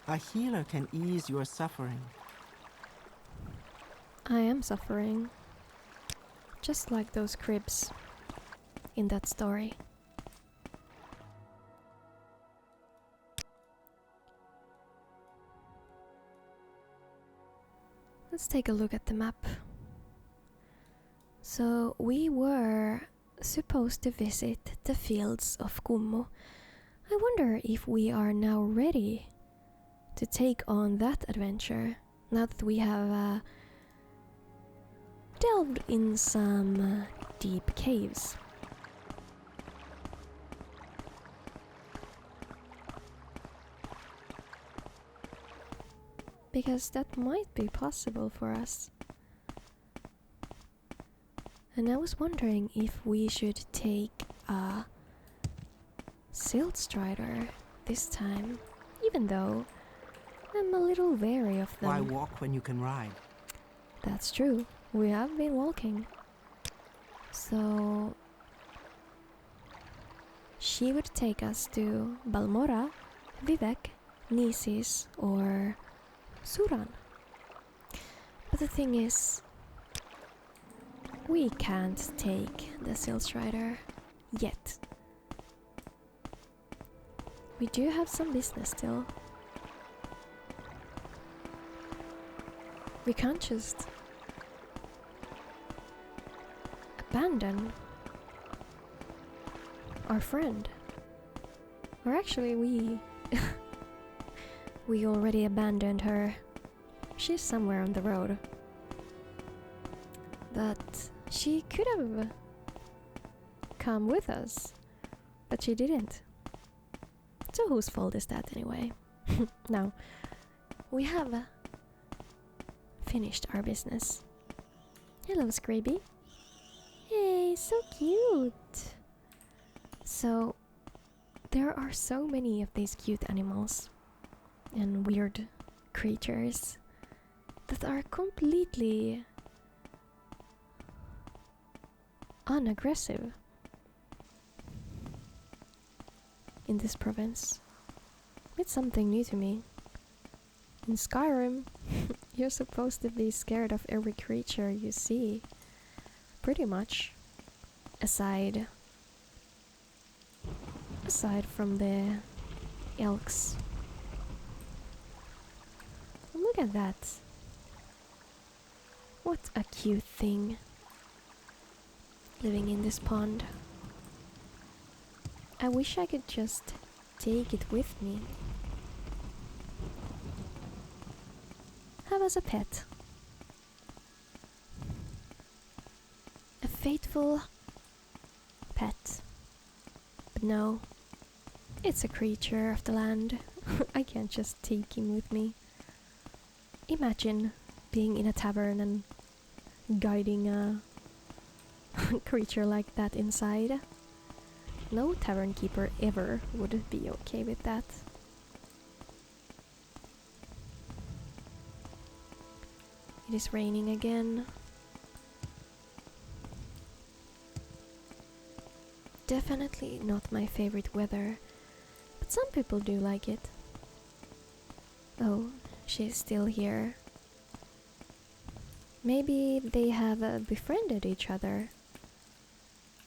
A healer can ease your suffering. I am suffering. Just like those cribs in that story. Let's take a look at the map. So we were supposed to visit the Fields of Kummu. I wonder if we are now ready to take on that adventure, now that we have delved in some deep caves. Because that might be possible for us. And I was wondering if we should take a Silt Strider this time, even though I'm a little wary of them. Why walk when you can ride? That's true. We have been walking. So she would take us to Balmora, Vivek, Nisis, or Suran. But the thing is, we can't take the Silt Strider yet. We do have some business still. We can't just abandon our friend. Or actually we we already abandoned her. She's somewhere on the road. But she could have come with us, but she didn't. So whose fault is that anyway? Now, we have finished our business. Hello, Scraby. Hey, so cute. So, there are so many of these cute animals and weird creatures that are completely unaggressive in this province. It's something new to me. In Skyrim, you're supposed to be scared of every creature you see. Pretty much. Aside from the elks. Look at that. What a cute thing. Living in this pond. I wish I could just take it with me. Have as a pet. faithful pet. But no, it's a creature of the land. I can't just take him with me. Imagine being in a tavern and guiding a creature like that inside. No tavern keeper ever would be okay with that. It is raining again. Definitely not my favorite weather, but some people do like it. Oh, she's still here. Maybe they have befriended each other.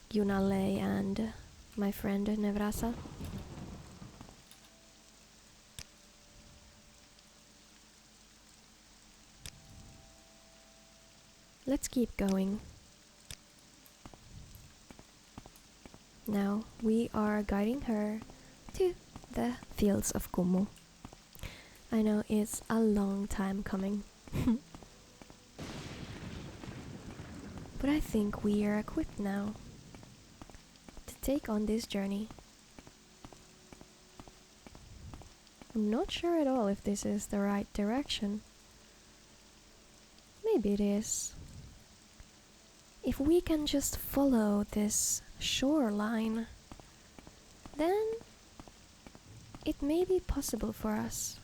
Junale and my friend Nevrasa. Let's keep going. Now we are guiding her to the Fields of Kummu. I know it's a long time coming. But I think we are equipped now to take on this journey. I'm not sure at all if this is the right direction. Maybe it is. If we can just follow this shoreline, then it may be possible for us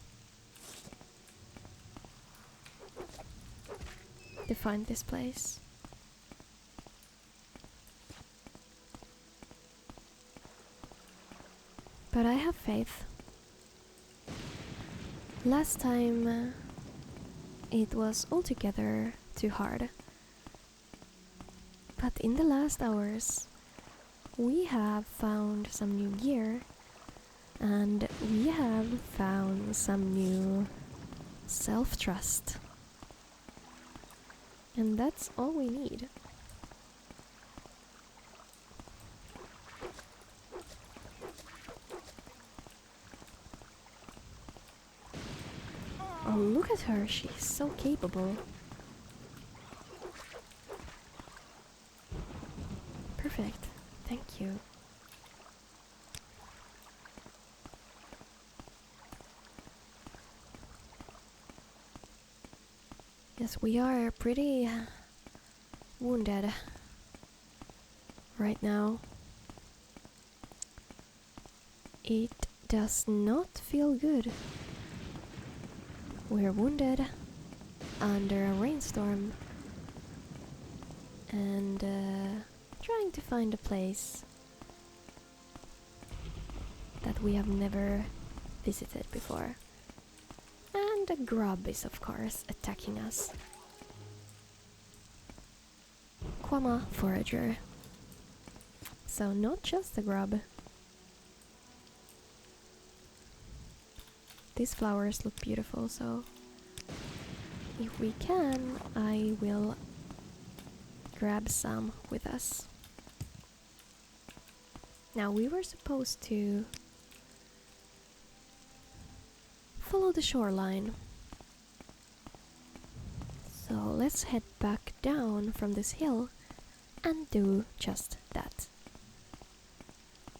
to find this place. But I have faith. Last time it was altogether too hard. But in the last hours we have found some new gear and we have found some new self-trust. And that's all we need. Oh, look at her, she's so capable. Perfect, thank you. Yes, we are pretty wounded right now. It does not feel good. We're wounded under a rainstorm and trying to find a place that we have never visited before. And a grub is of course attacking us. Quama forager. So not just a grub. These flowers look beautiful, so if we can, I will grab some with us. Now we were supposed to follow the shoreline. So let's head back down from this hill and do just that.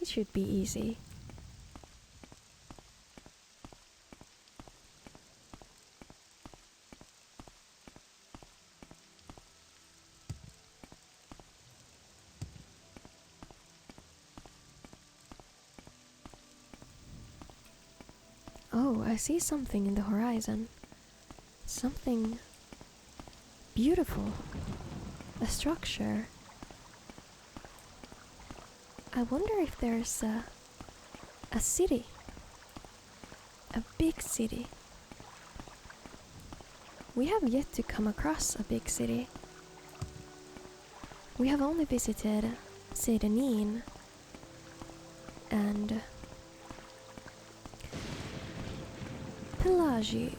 It should be easy. Oh, I see something in the horizon. Something beautiful. A structure. I wonder if there's a city. A big city. We have yet to come across a big city. We have only visited Sedenin and Pelagi.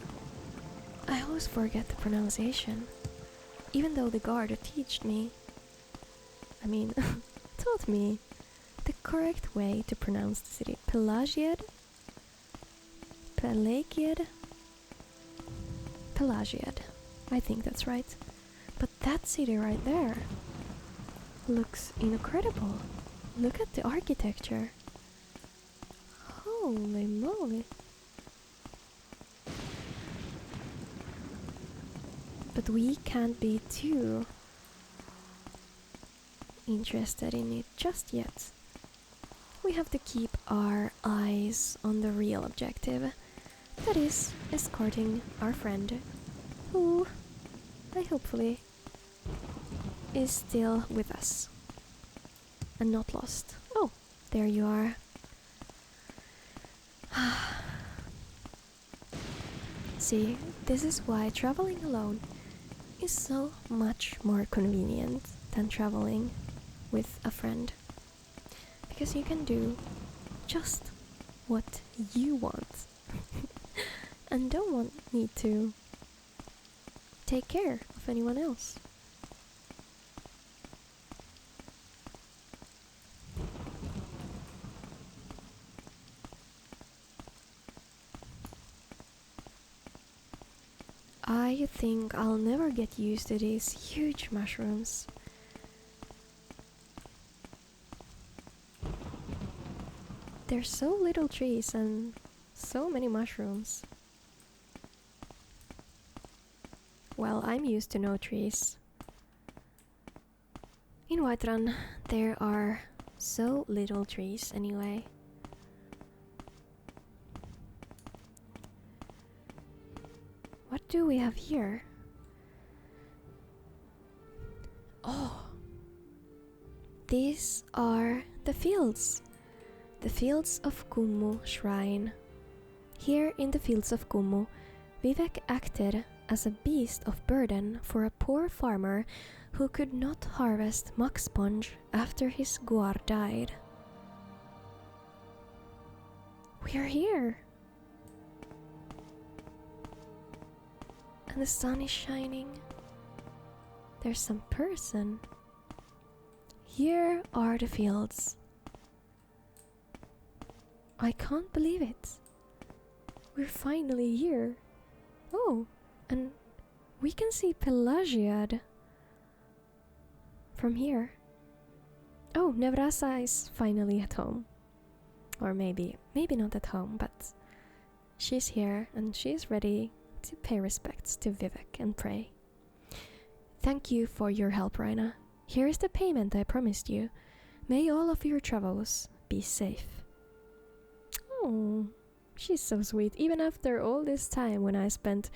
I always forget the pronunciation, even though the guard taught me the correct way to pronounce the city. Pelagiad? Pelagiad? Pelagiad. I think that's right. But that city right there, looks incredible. Look at the architecture. Holy moly. But we can't be too interested in it just yet. We have to keep our eyes on the real objective. That is, escorting our friend, who I hopefully is still with us and not lost. Oh, there you are. See, this is why traveling alone is so much more convenient than traveling with a friend. Because you can do just what you want and don't need to take care of anyone else. I think I'll never get used to these huge mushrooms. There's so little trees and so many mushrooms. Well, I'm used to no trees. In Whiterun, there are so little trees anyway. What do we have here? Oh! These are the fields. The Fields of Kummu shrine. Here in the Fields of Kummu, Vivek acted as a beast of burden for a poor farmer who could not harvest muck sponge after his guar died. We are here! And the sun is shining. There's some person. Here are the fields. I can't believe it. We're finally here. Oh, and we can see Pelagiad from here. Oh, Nevrasa is finally at home. Or maybe not at home, but she's here and she's ready to pay respects to Vivek and pray. Thank you for your help, Raina. Here is the payment I promised you. May all of your travels be safe. Oh, she's so sweet. Even after all this time when I spent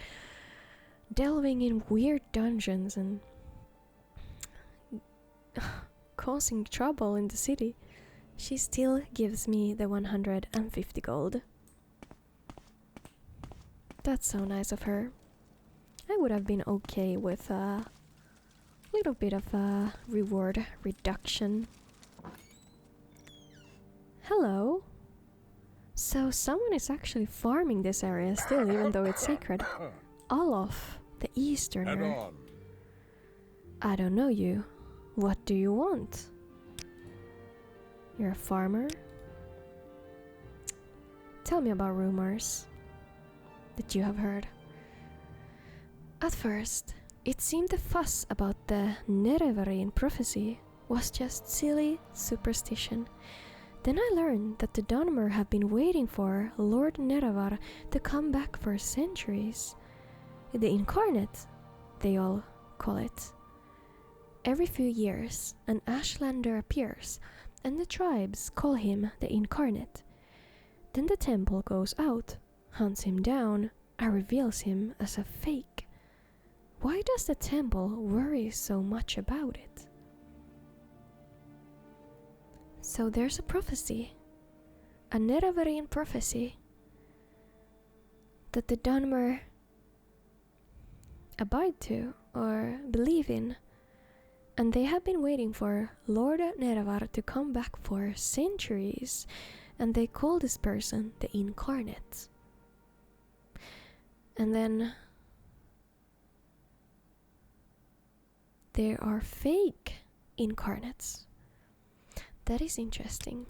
delving in weird dungeons and causing trouble in the city, she still gives me the 150 gold. That's so nice of her. I would have been okay with a little bit of a reward reduction. Hello. So someone is actually farming this area still, even though it's sacred. Olof, the Easterner. I don't know you. What do you want? You're a farmer? Tell me about rumors that you have heard. At first, it seemed the fuss about the Nerevarine prophecy was just silly superstition. Then I learned that the Dunmer have been waiting for Lord Nerevar to come back for centuries. The Incarnate, they all call it. Every few years, an Ashlander appears, and the tribes call him the Incarnate. Then the temple goes out, hunts him down, and reveals him as a fake. Why does the temple worry so much about it? So there's a prophecy, a Nerevarine prophecy, that the Dunmer abide to or believe in, and they have been waiting for Lord Nerevar to come back for centuries, and they call this person the Incarnate. And then there are fake incarnates. That is interesting.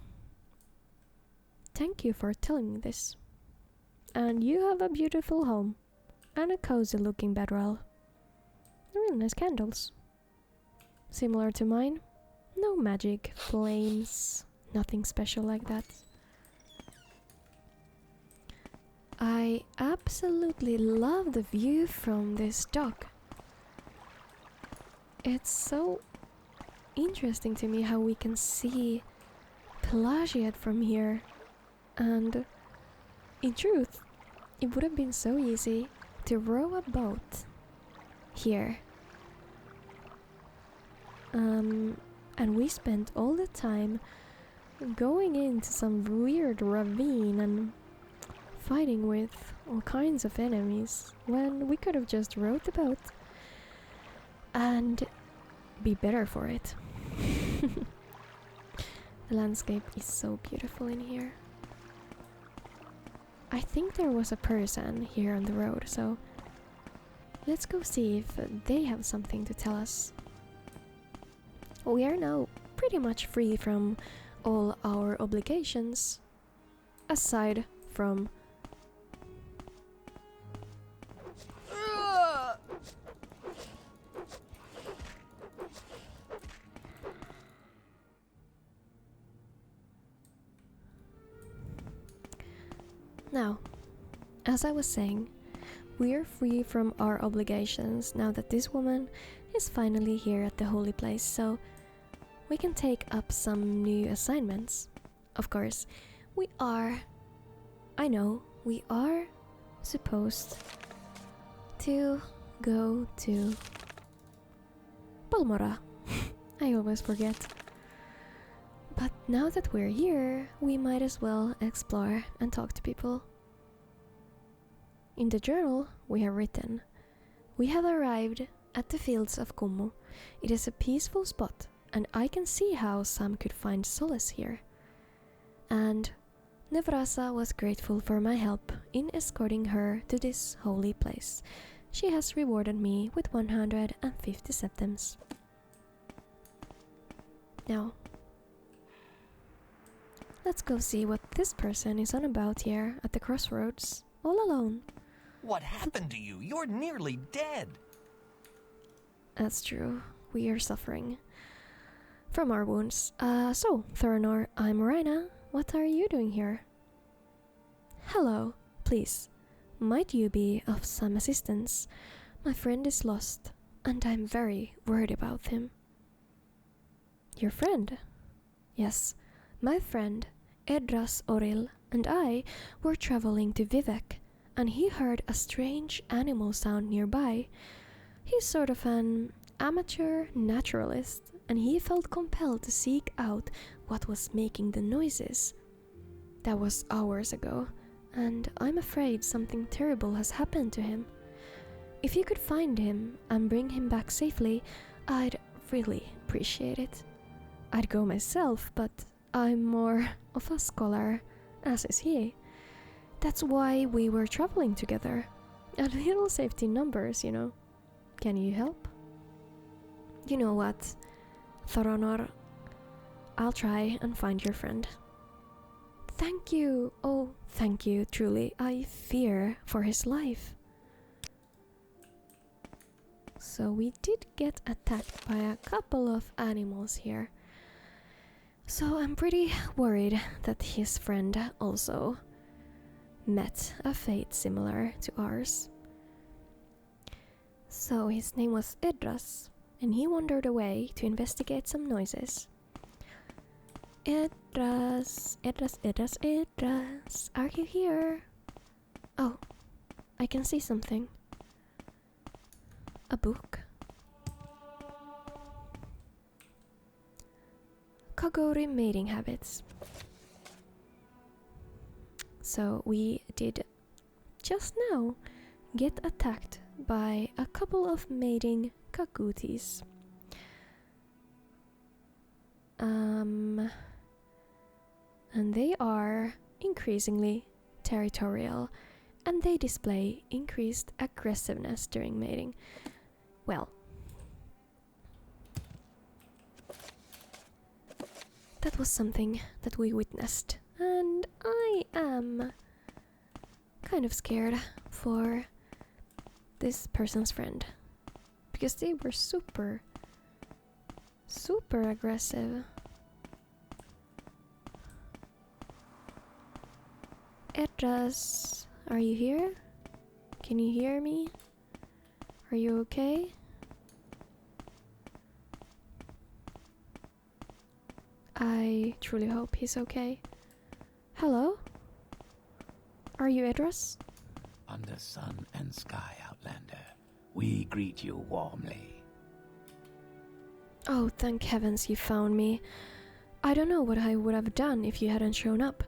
Thank you for telling me this. And you have a beautiful home and a cozy looking bedroll. Really nice candles. Similar to mine? No magic, flames, nothing special like that. I absolutely love the view from this dock. It's so interesting to me how we can see Pelagiad from here, and in truth, it would have been so easy to row a boat here. And we spent all the time going into some weird ravine and fighting with all kinds of enemies when we could have just rowed the boat and be better for it. The landscape is so beautiful in here. I think there was a person here on the road, so let's go see if they have something to tell us. We are now pretty much free from all our obligations, aside from now, as I was saying, we are free from our obligations now that this woman is finally here at the holy place, so we can take up some new assignments. Of course, we are supposed to go to Palmora. I always forget. But now that we're here, we might as well explore and talk to people. In the journal, we have written, "We have arrived at the Fields of Kummu. It is a peaceful spot, and I can see how some could find solace here. And Nevrasa was grateful for my help in escorting her to this holy place. She has rewarded me with 150 septims." Now, let's go see what this person is on about here at the crossroads, all alone. What happened to you? You're nearly dead. That's true. We are suffering from our wounds. So, Thoranor, I'm Rhina. What are you doing here? Hello, please. Might you be of some assistance? My friend is lost, and I'm very worried about him. Your friend? Yes, my friend, Edras Oril, and I were traveling to Vivek, and he heard a strange animal sound nearby. He's sort of an amateur naturalist, and he felt compelled to seek out what was making the noises. That was hours ago, and I'm afraid something terrible has happened to him. If you could find him and bring him back safely, I'd really appreciate it. I'd go myself, but I'm more of a scholar, as is he. That's why we were traveling together. A little safety numbers, you know. Can you help? You know what, Thoronor, I'll try and find your friend. Thank you. Oh, thank you, truly. I fear for his life. So we did get attacked by a couple of animals here. So I'm pretty worried that his friend also met a fate similar to ours. So his name was Edras, and he wandered away to investigate some noises. Edras, are you here? Oh, I can see something. A book. Kagori mating habits. So we did just now get attacked by a couple of mating kakutis. And they are increasingly territorial, and they display increased aggressiveness during mating. Well, that was something that we witnessed, and I am kind of scared for this person's friend, because they were super Super aggressive. Edras, are you here? Can you hear me? Are you okay? I truly hope he's okay. Hello? Are you Edras? Under sun and sky, Outlander, we greet you warmly. Oh, thank heavens you found me. I don't know what I would have done if you hadn't shown up.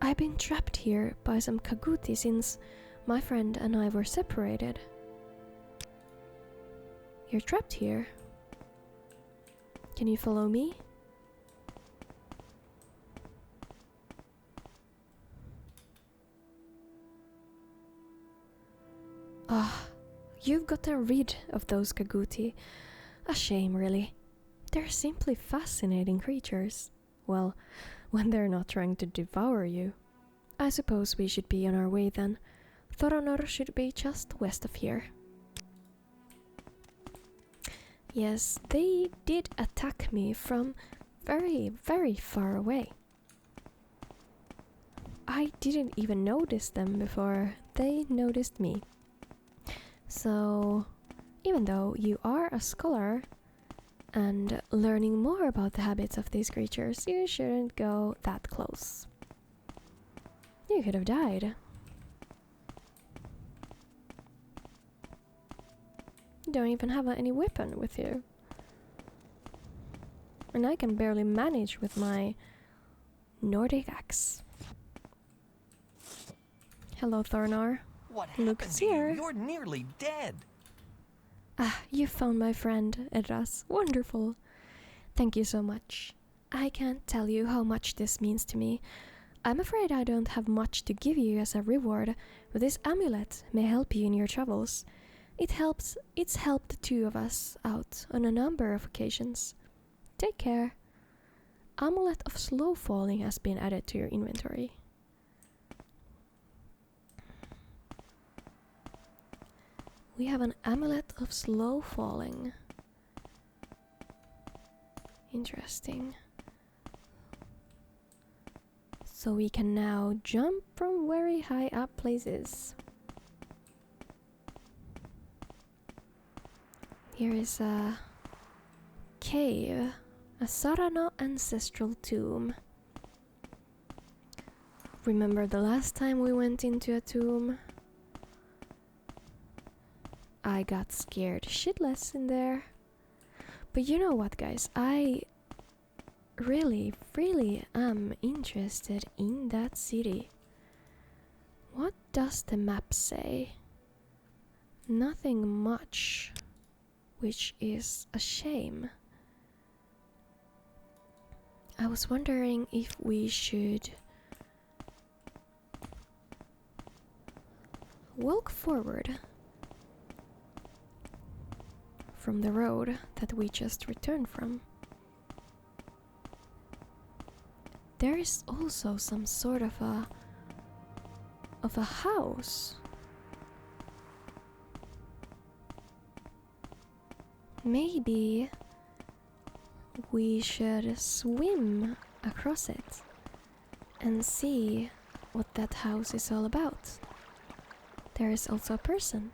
I've been trapped here by some Kaguti since my friend and I were separated. You're trapped here. Can you follow me? Ah, you've gotten rid of those Kaguti. A shame, really. They're simply fascinating creatures. Well, when they're not trying to devour you. I suppose we should be on our way then. Thoronor should be just west of here. Yes, they did attack me from very, very far away. I didn't even notice them before they noticed me. So, even though you are a scholar and learning more about the habits of these creatures, you shouldn't go that close. You could have died. You don't even have any weapon with you. And I can barely manage with my Nordic axe. Hello, Thornar. What Look happened to here. you? You're nearly dead. Ah, you found my friend, Edras. Wonderful. Thank you so much. I can't tell you how much this means to me. I'm afraid I don't have much to give you as a reward, but this amulet may help you in your travels. It's helped the two of us out on a number of occasions. Take care. Amulet of slow falling has been added to your inventory. We have an amulet of slow falling. Interesting. So we can now jump from very high up places. Here is a cave, a Sarano ancestral tomb. Remember the last time we went into a tomb? I got scared shitless in there. But you know what, guys? I really, really am interested in that city. What does the map say? Nothing much, which is a shame. I was wondering if we should walk forward from the road that we just returned from. There is also some sort of a house. Maybe we should swim across it and see what that house is all about. There is also a person.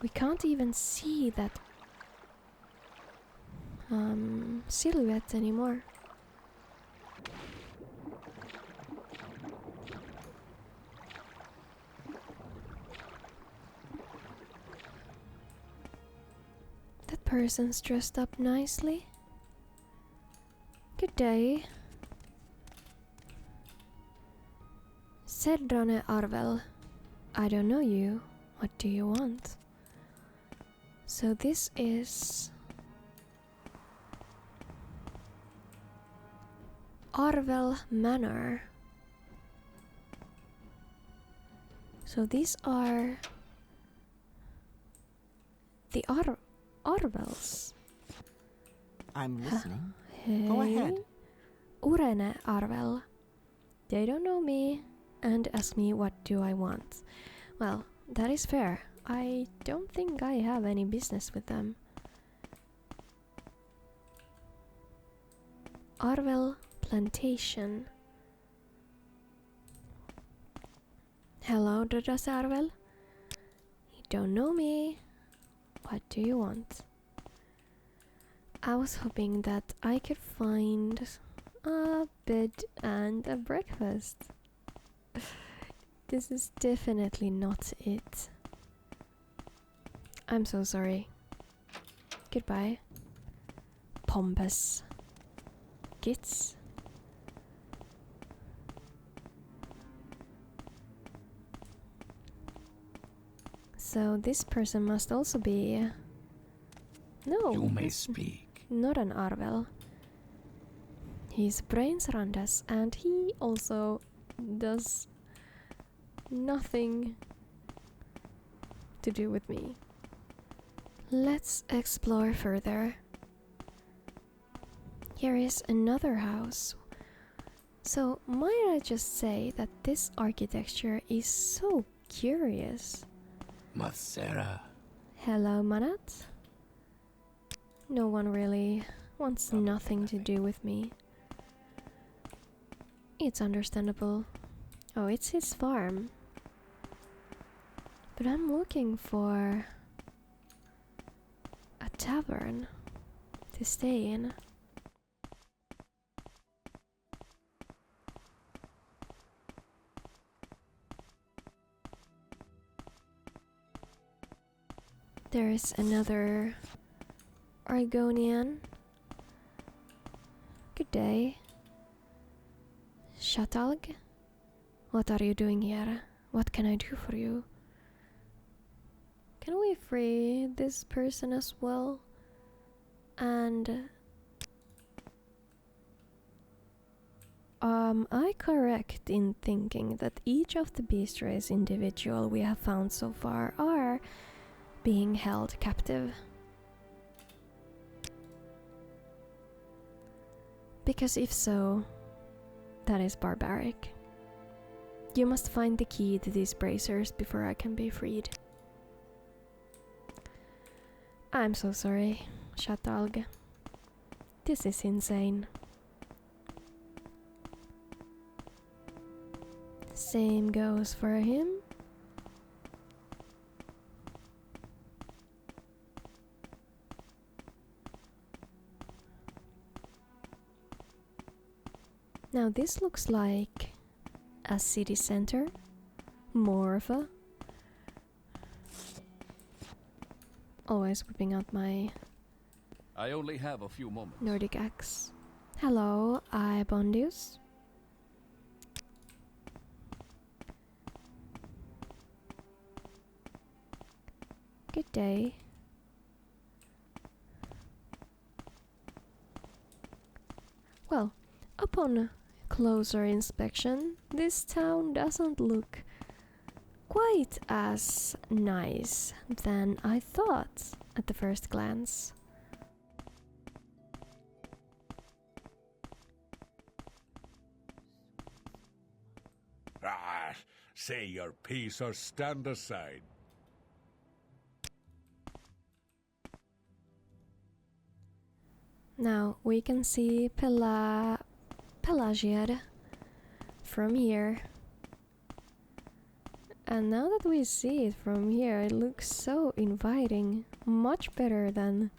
We can't even see that silhouette anymore. That person's dressed up nicely. Good day. Sedrane Arvel. I don't know you. What do you want? So this is Arvel Manor. So these are the Arvels. I'm listening. Hey. Go ahead. Urene Arvel. They don't know me and ask me what do I want. Well, that is fair. I don't think I have any business with them. Arvel Plantation. Hello, Dodas Arvel. You don't know me. What do you want? I was hoping that I could find a bed and a breakfast. This is definitely not it. I'm so sorry. Goodbye. Pompous gits. So this person must also be... No. You may speak. Not an Arvel. He's Brains Randas and he also does nothing to do with me. Let's explore further. Here is another house. So might I just say that this architecture is so curious. Mathsera. Hello, Manat. No one really wants nothing to do with me. It's understandable. Oh, it's his farm. But I'm looking for a tavern to stay in. There is another Argonian. Good day. Shatalg? What are you doing here? What can I do for you? Can we free this person as well? And... am I correct in thinking that each of the beast race individual we have found so far are being held captive? Because if so, that is barbaric. You must find the key to these bracers before I can be freed. I'm so sorry, Shatalg. This is insane. Same goes for him. Now this looks like a city center, more of a... Always whipping out my I only have a few moments. Nordic axe. Hello, Ibondius. Good day. Well, upon closer inspection, this town doesn't look quite as nice than I thought at the first glance. Ah, say your piece or stand aside. Now we can see Pelagiad from here. And now that we see it from here, it looks so inviting. Much better than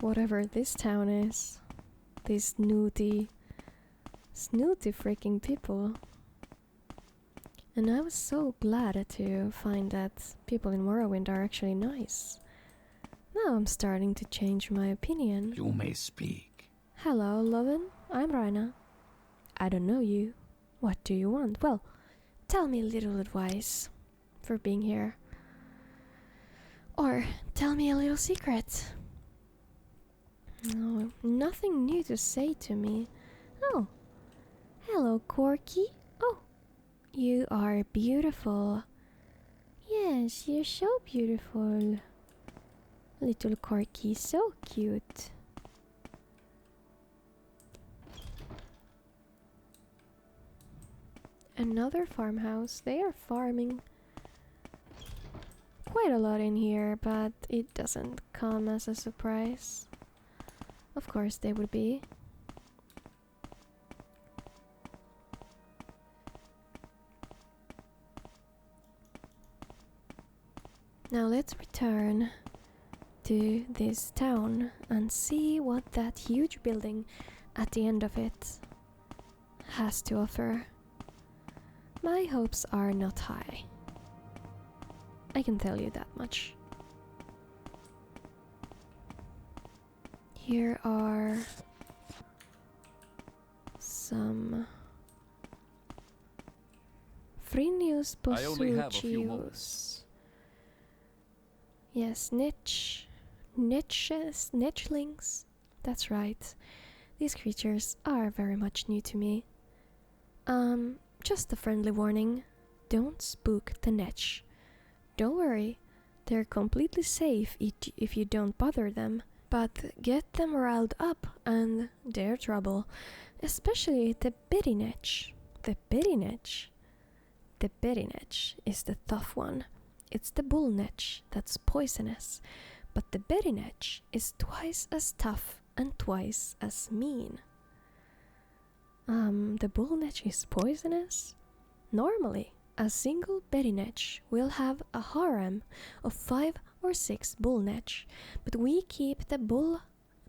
whatever this town is. These snooty freaking people. And I was so glad to find that people in Morrowind are actually nice. Now I'm starting to change my opinion. You may speak. Hello, Loven. I'm Raina. I don't know you. What do you want? Well, tell me a little advice for being here. Or tell me a little secret. No, nothing new to say to me. Oh, hello, Corky. Oh, you are beautiful. Yes, you're so beautiful. Little Corky, so cute. Another farmhouse. They are farming quite a lot in here, but it doesn't come as a surprise. Of course they would be. Now let's return to this town and see what that huge building at the end of it has to offer. My hopes are not high. I can tell you that much. Here are some Frinius I only have a few Posuchius. moments. Yes, Netchlings. That's right. These creatures are very much new to me. Just a friendly warning. Don't spook the Netch. Don't worry, they're completely safe if you don't bother them. But get them riled up and they're trouble. Especially the Bitty Netch. The Bitty Netch. The Bitty Netch is the tough one. It's the Bull Netch that's poisonous. But the Bitty Netch is twice as tough and twice as mean. The Bull Netch is poisonous? Normally, a single Bitty Netch will have a harem of 5 or 6 Bull Netch, but we keep the Bull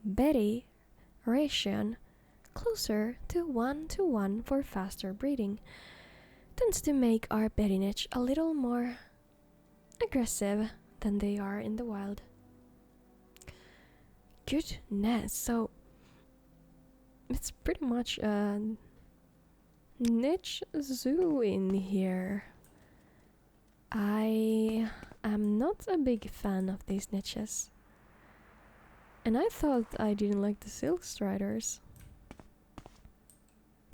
Betty ration closer to 1:1 for faster breeding. Tends to make our Betty Netch a little more aggressive than they are in the wild. Goodness, so it's pretty much a niche zoo in here. I am not a big fan of these niches. And I thought I didn't like the Silk Striders.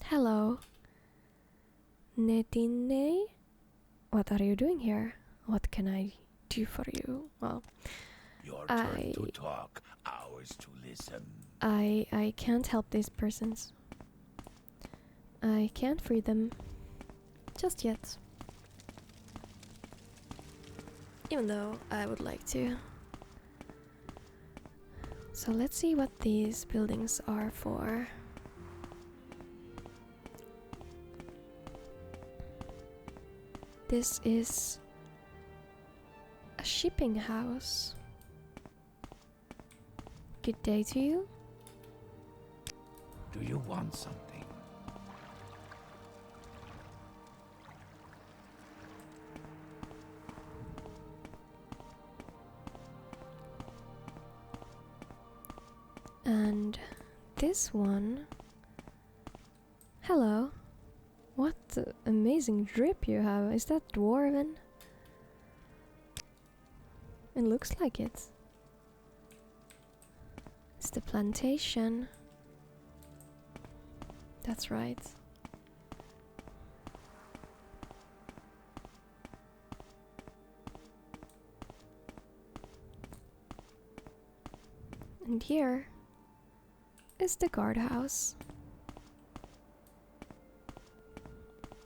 Hello. Netine? What are you doing here? What can I do for you? Well, Your turn to talk, ours to listen. I can't help these persons. I can't free them. Just yet. Even though I would like to. So let's see what these buildings are for. This is a shipping house. Good day to you. Do you want something? And this one. Hello. What amazing drip you have. Is that dwarven? It looks like it. It's the plantation. That's right. And here is the guardhouse.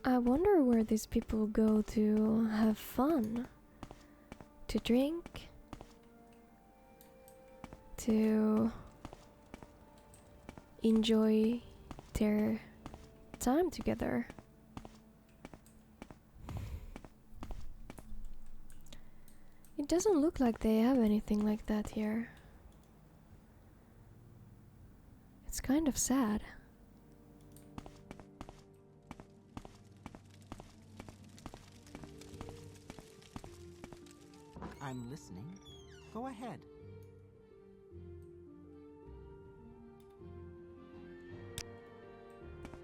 I wonder where these people go to have fun, to drink, to enjoy their time together. It doesn't look like they have anything like that here. It's kind of sad. I'm listening. Go ahead.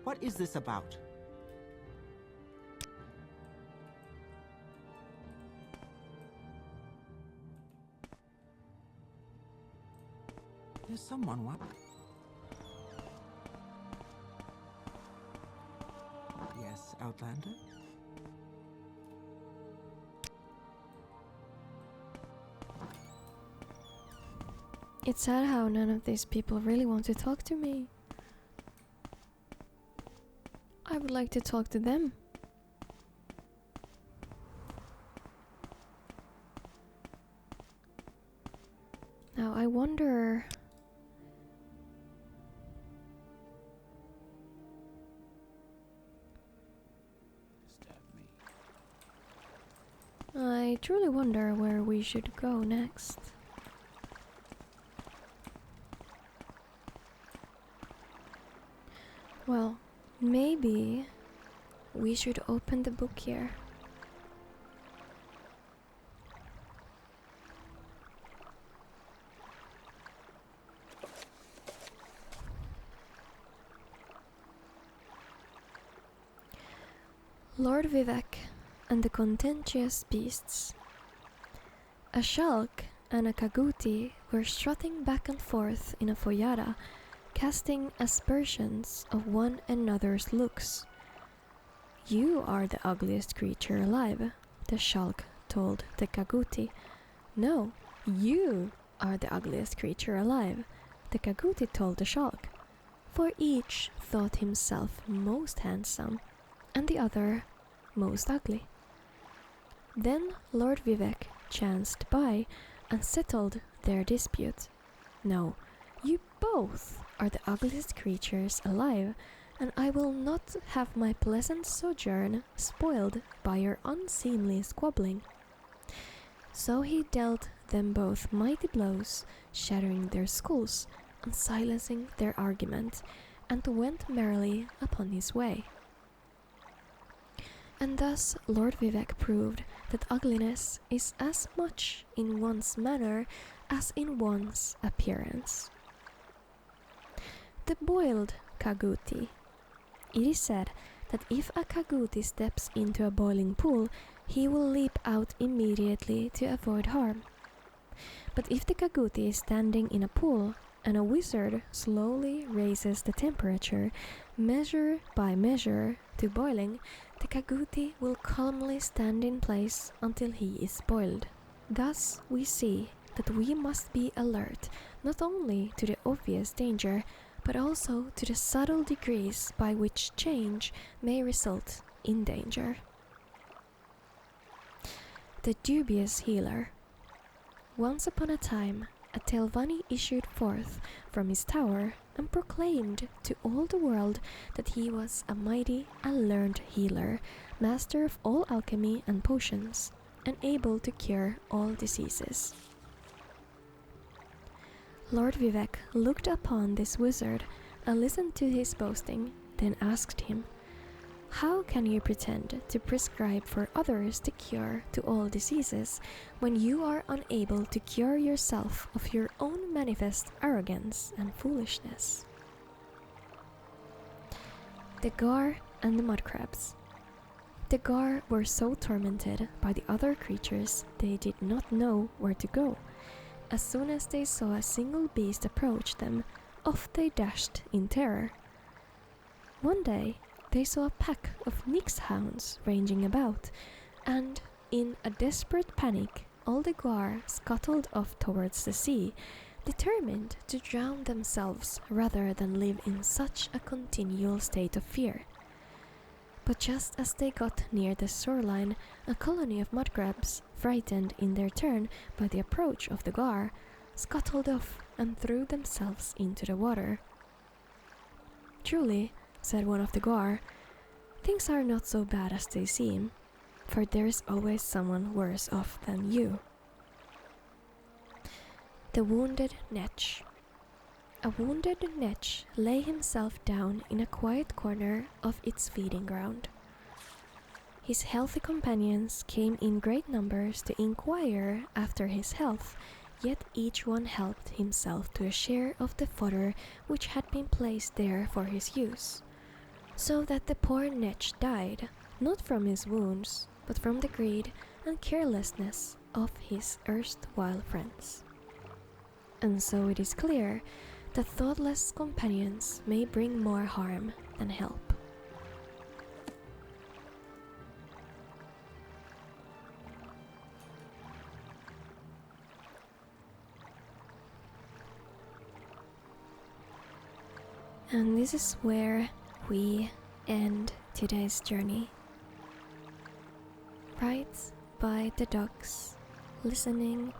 What is this about? There's someone what? Yes, Outlander? It's sad how none of these people really want to talk to me. I would like to talk to them. Now I wonder... I I truly wonder where we should go next. Well, maybe we should open the book here. Lord Vivek and the Contentious Beasts. A Shalk and a Kaguti were strutting back and forth in a foyada, casting aspersions of one another's looks. "You are the ugliest creature alive," the Shalk told the Kaguti. "No, you are the ugliest creature alive," the Kaguti told the Shalk, for each thought himself most handsome and the other most ugly. Then Lord Vivek chanced by and settled their dispute. "No, you both are the ugliest creatures alive, and I will not have my pleasant sojourn spoiled by your unseemly squabbling." So he dealt them both mighty blows, shattering their skulls and silencing their argument, and went merrily upon his way. And thus Lord Vivek proved that ugliness is as much in one's manner as in one's appearance. The boiled Kaguti. It is said that if a Kaguti steps into a boiling pool, he will leap out immediately to avoid harm. But if the Kaguti is standing in a pool and a wizard slowly raises the temperature, measure by measure, to boiling, the Kaguti will calmly stand in place until he is boiled. Thus we see that we must be alert not only to the obvious danger, but also to the subtle degrees by which change may result in danger. The dubious healer. Once upon a time, a Telvanni issued forth from his tower and proclaimed to all the world that he was a mighty and learned healer, master of all alchemy and potions, and able to cure all diseases. Lord Vivek looked upon this wizard and listened to his boasting, then asked him, "How can you pretend to prescribe for others the cure to all diseases when you are unable to cure yourself of your own manifest arrogance and foolishness?" The Gar and the Mudcrabs. The Gar were so tormented by the other creatures they did not know where to go. As soon as they saw a single beast approach them, off they dashed in terror. One day, they saw a pack of Nyx hounds ranging about, and in a desperate panic, all the Gar scuttled off towards the sea, determined to drown themselves rather than live in such a continual state of fear. But just as they got near the shoreline, a colony of mudcrabs, frightened in their turn by the approach of the Gar, scuttled off and threw themselves into the water. "Truly," said one of the Gar, "things are not so bad as they seem, for there is always someone worse off than you." The wounded Netch. A wounded Netch lay himself down in a quiet corner of its feeding ground. His healthy companions came in great numbers to inquire after his health, yet each one helped himself to a share of the fodder which had been placed there for his use, so that the poor Netch died, not from his wounds, but from the greed and carelessness of his erstwhile friends. And so it is clear that thoughtless companions may bring more harm than help. And this is where we end today's journey. Right by the docks, listening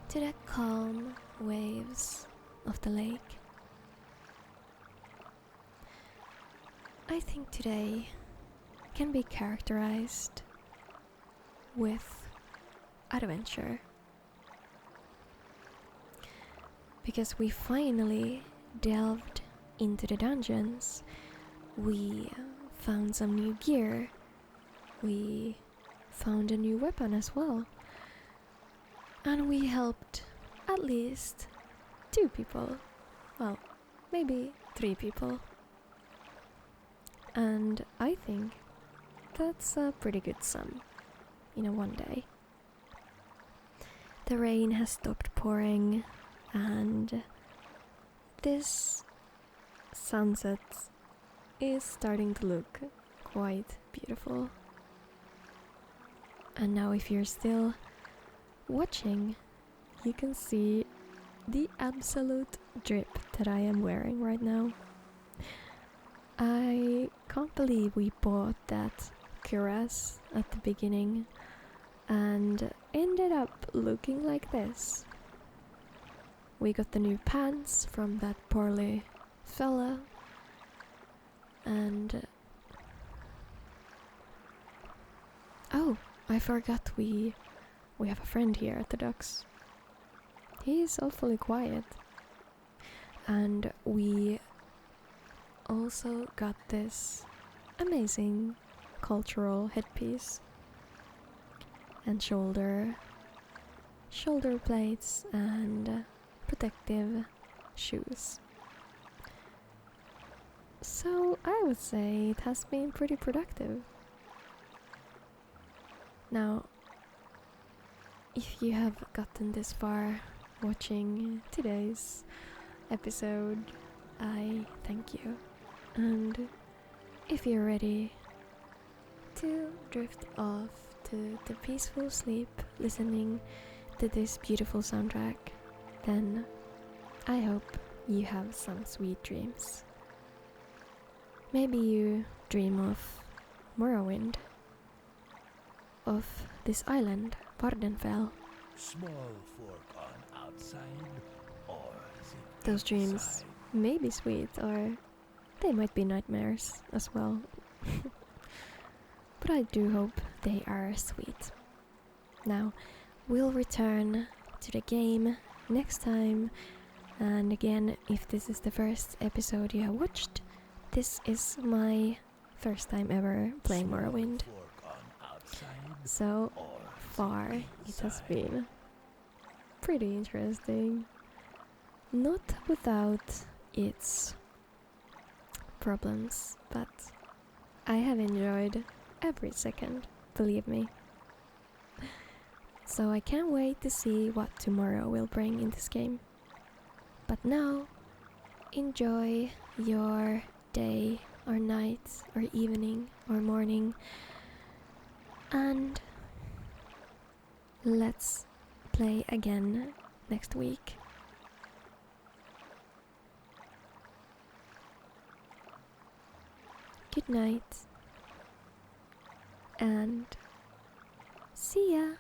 to the calm waves of the lake. I think today can be characterized with adventure. Because we finally delved into the dungeons. We found some new gear. We found a new weapon as well. And we helped at least 2 people. Well, maybe 3 people. And I think that's a pretty good sum in a one day. The rain has stopped pouring and this sunset is starting to look quite beautiful. And now if you're still watching, you can see the absolute drip that I am wearing right now. I can't believe we bought that cuirass at the beginning and ended up looking like this. We got the new pants from that poorly fella and oh, I forgot we have a friend here at the docks. He's awfully quiet. And we also got this amazing cultural headpiece and shoulder plates and protective shoes. So I would say it has been pretty productive. Now, if you have gotten this far watching today's episode, I thank you. And if you're ready to drift off to the peaceful sleep listening to this beautiful soundtrack, then I hope you have some sweet dreams. Maybe you dream of Morrowind, of this island, Vardenfell. Small fork on outside, or is it Those dreams inside? may be sweet, or they might be nightmares as well. But I do hope they are sweet. Now, we'll return to the game next time. And again, if this is the first episode you have watched, this is my first time ever playing Morrowind. Fork on outside, So or is far, it it has inside? been pretty interesting. Not without its problems, but I have enjoyed every second, believe me. So I can't wait to see what tomorrow will bring in this game. But now, enjoy your day or night or evening or morning, and let's play again next week. Good night and see ya!